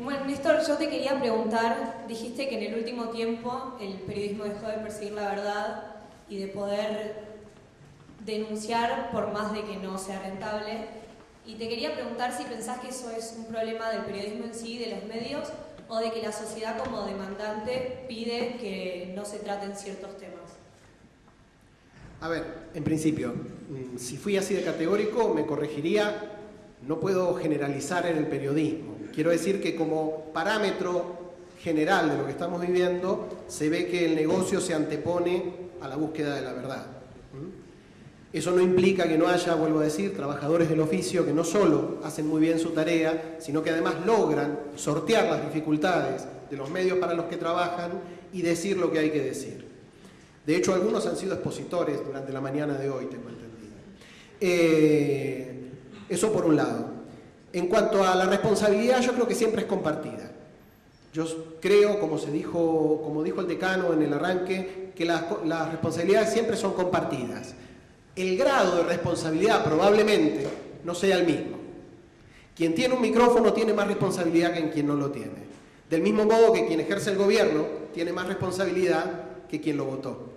Bueno, Néstor, yo te quería preguntar, dijiste que en el último tiempo el periodismo dejó de perseguir la verdad y de poder denunciar por más de que no sea rentable, y te quería preguntar si pensás que eso es un problema del periodismo en sí, de los medios, o de que la sociedad como demandante pide que no se traten ciertos temas. A ver, en principio, si fui así de categórico, me corregiría. No puedo generalizar en el periodismo. Quiero decir que como parámetro general de lo que estamos viviendo, se ve que el negocio se antepone a la búsqueda de la verdad. Eso no implica que no haya, vuelvo a decir, trabajadores del oficio que no solo hacen muy bien su tarea, sino que además logran sortear las dificultades de los medios para los que trabajan y decir lo que hay que decir. De hecho, algunos han sido expositores durante la mañana de hoy, tengo entendido. Eso por un lado. En cuanto a la responsabilidad, yo creo que siempre es compartida. Yo creo, como dijo el decano en el arranque, que las responsabilidades siempre son compartidas. El grado de responsabilidad probablemente no sea el mismo. Quien tiene un micrófono tiene más responsabilidad que quien no lo tiene. Del mismo modo que quien ejerce el gobierno tiene más responsabilidad que quien lo votó.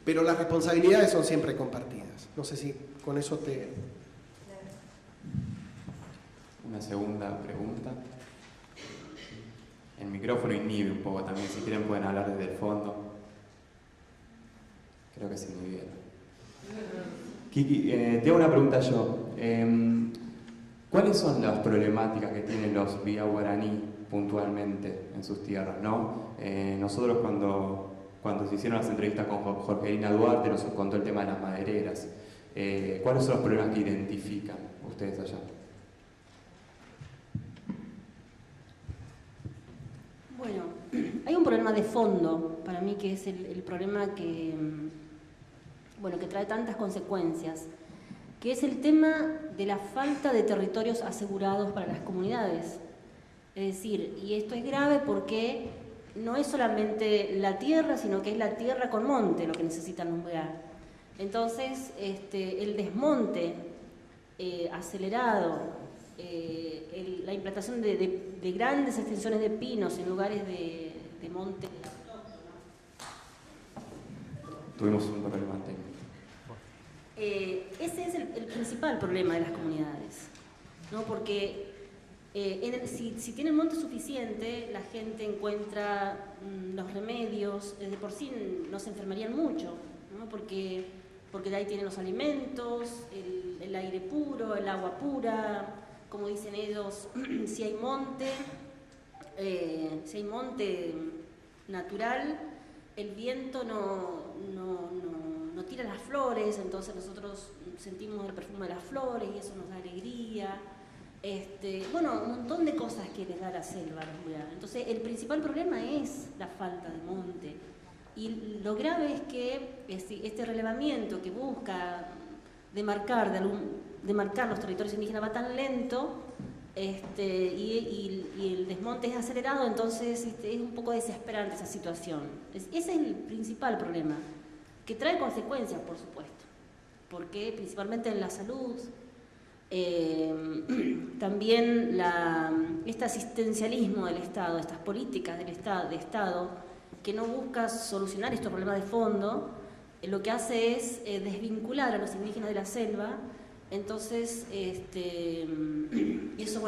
Pero las responsabilidades son siempre compartidas. No sé si con eso te... Una segunda pregunta. El micrófono inhibe un poco también, si quieren pueden hablar desde el fondo. Creo que se inhibieron. Kiki, te hago una pregunta yo. ¿Cuáles son las problemáticas que tienen los villa guaraní puntualmente en sus tierras, ¿no? Nosotros cuando se hicieron las entrevistas con Jorgelina Duarte nos contó el tema de las madereras. ¿Cuáles son los problemas que identifican ustedes allá? Bueno, hay un problema de fondo para mí que es el problema que trae tantas consecuencias, que es el tema de la falta de territorios asegurados para las comunidades. Es decir, y esto es grave porque no es solamente la tierra, sino que es la tierra con monte lo que necesitan nombrar. Entonces, el desmonte acelerado, la implantación de grandes extensiones de pinos en lugares de monte. Tuvimos un problema técnico. Ese es el principal problema de las comunidades, ¿no? Porque si tienen monte suficiente, la gente encuentra los remedios, de por sí no se enfermarían mucho, ¿no? Porque de ahí tienen los alimentos, el aire puro, el agua pura, como dicen ellos, si hay monte natural, el viento no tira las flores, entonces nosotros sentimos el perfume de las flores y eso nos da alegría. Un montón de cosas que les da la selva a los rurales. Entonces, el principal problema es la falta de monte. Y lo grave es que este relevamiento que busca demarcar los territorios indígenas va tan lento y el desmonte es acelerado, entonces es un poco desesperante esa situación. Ese es el principal problema, que trae consecuencias, por supuesto, porque principalmente en la salud, también este asistencialismo del Estado, estas políticas del Estado que no busca solucionar estos problemas de fondo, lo que hace es desvincular a los indígenas de la selva. Entonces, eso,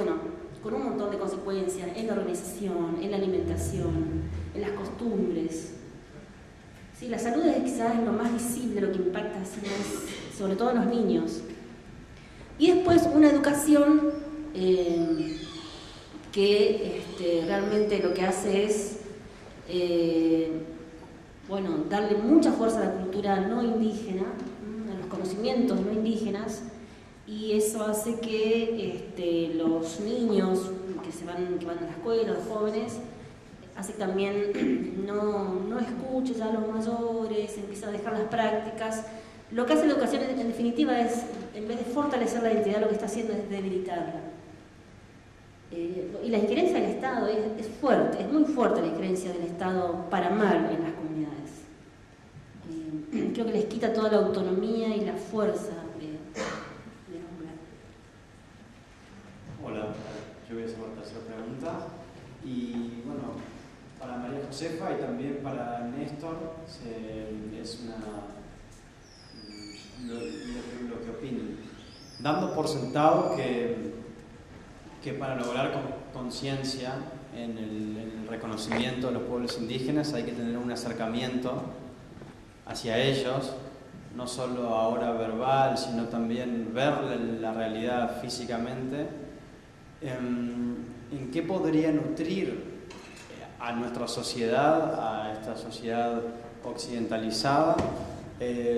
con un montón de consecuencias en la organización, en la alimentación, en las costumbres. Sí, la salud es quizás lo más visible, lo que impacta así más, sobre todo en los niños. Y después una educación que realmente lo que hace es darle mucha fuerza a la cultura no indígena, a los conocimientos no indígenas, y eso hace que los niños que van a la escuela, los jóvenes, hace también no escuchen a los mayores, empieza a dejar las prácticas. Lo que hace la educación en definitiva es, en vez de fortalecer la identidad, lo que está haciendo es debilitarla. Y la injerencia del Estado es fuerte, es muy fuerte la injerencia del Estado para mal en las comunidades. Creo que les quita toda la autonomía y la fuerza de nombrar. Hola, yo voy a hacer la tercera pregunta. Y para María Josefa y también para Néstor, es lo que opinen. Dando por sentado que para lograr conciencia en el reconocimiento de los pueblos indígenas hay que tener un acercamiento hacia ellos, no solo ahora verbal, sino también ver la realidad físicamente. ¿En qué podría nutrir a nuestra sociedad, a esta sociedad occidentalizada,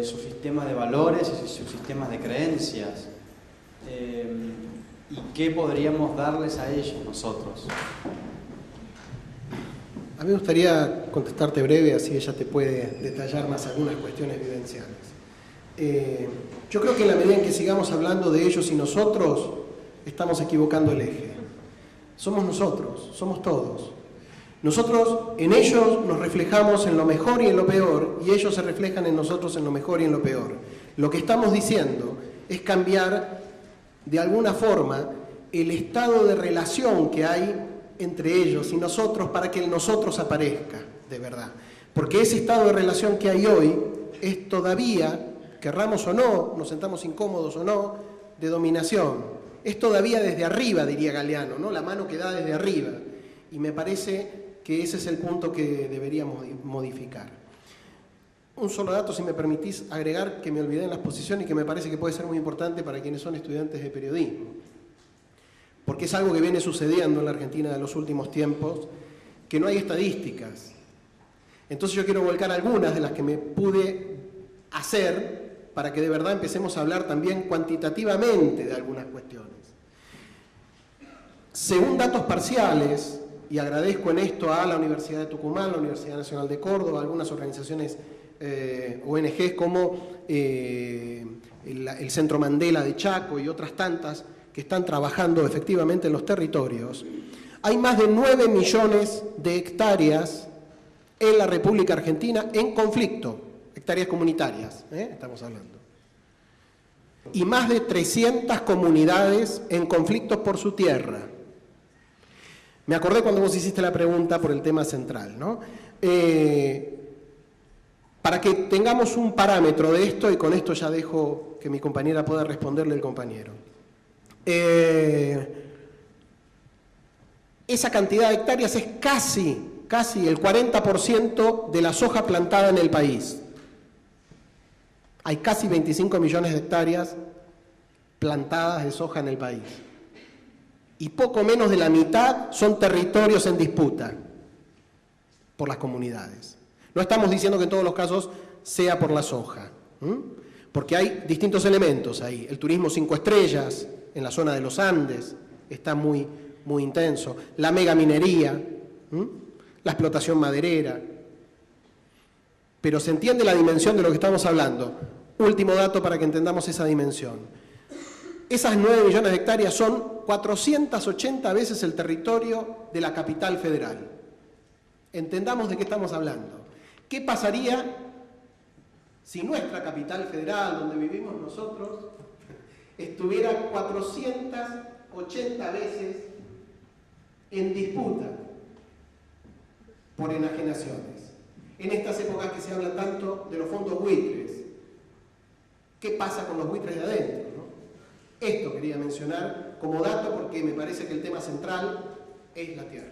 sus sistemas de valores y sus sistemas de creencias. ¿Y qué podríamos darles a ellos nosotros? A mí me gustaría contestarte breve, así ella te puede detallar más algunas cuestiones vivenciales. Yo creo que en la medida en que sigamos hablando de ellos y nosotros, estamos equivocando el eje. Somos nosotros, somos todos. Nosotros en ellos nos reflejamos en lo mejor y en lo peor, y ellos se reflejan en nosotros en lo mejor y en lo peor. Lo que estamos diciendo es cambiar de alguna forma el estado de relación que hay entre ellos y nosotros para que el nosotros aparezca de verdad. Porque ese estado de relación que hay hoy es todavía, querramos o no, nos sentamos incómodos o no, de dominación. Es todavía desde arriba, diría Galeano, ¿no? La mano que da desde arriba. Y me parece que ese es el punto que deberíamos modificar. Un solo dato, si me permitís agregar, que me olvidé en la exposición y que me parece que puede ser muy importante para quienes son estudiantes de periodismo. Porque es algo que viene sucediendo en la Argentina de los últimos tiempos, que no hay estadísticas. Entonces yo quiero volcar algunas de las que me pude hacer para que de verdad empecemos a hablar también cuantitativamente de algunas cuestiones. Según datos parciales, y agradezco en esto a la Universidad de Tucumán, la Universidad Nacional de Córdoba, algunas organizaciones ONGs como el Centro Mandela de Chaco y otras tantas que están trabajando efectivamente en los territorios, hay más de 9 millones de hectáreas en la República Argentina en conflicto, hectáreas comunitarias, estamos hablando. Y más de 300 comunidades en conflictos por su tierra. Me acordé cuando vos hiciste la pregunta por el tema central, ¿no? Para que tengamos un parámetro de esto, y con esto ya dejo que mi compañera pueda responderle al compañero. Esa cantidad de hectáreas es casi el 40% de la soja plantada en el país. Hay casi 25 millones de hectáreas plantadas de soja en el país. Y poco menos de la mitad son territorios en disputa por las comunidades. No estamos diciendo que en todos los casos sea por la soja, porque hay distintos elementos ahí. El turismo 5 estrellas en la zona de los Andes está muy intenso. La megaminería, la explotación maderera. Pero se entiende la dimensión de lo que estamos hablando. Último dato para que entendamos esa dimensión. Esas 9 millones de hectáreas son 480 veces el territorio de la capital federal. Entendamos de qué estamos hablando. ¿Qué pasaría si nuestra capital federal, donde vivimos nosotros, estuviera 480 veces en disputa por enajenaciones? En estas épocas que se habla tanto de los fondos buitres, ¿qué pasa con los buitres de adentro, ¿no? Esto quería mencionar como dato porque me parece que el tema central es la tierra.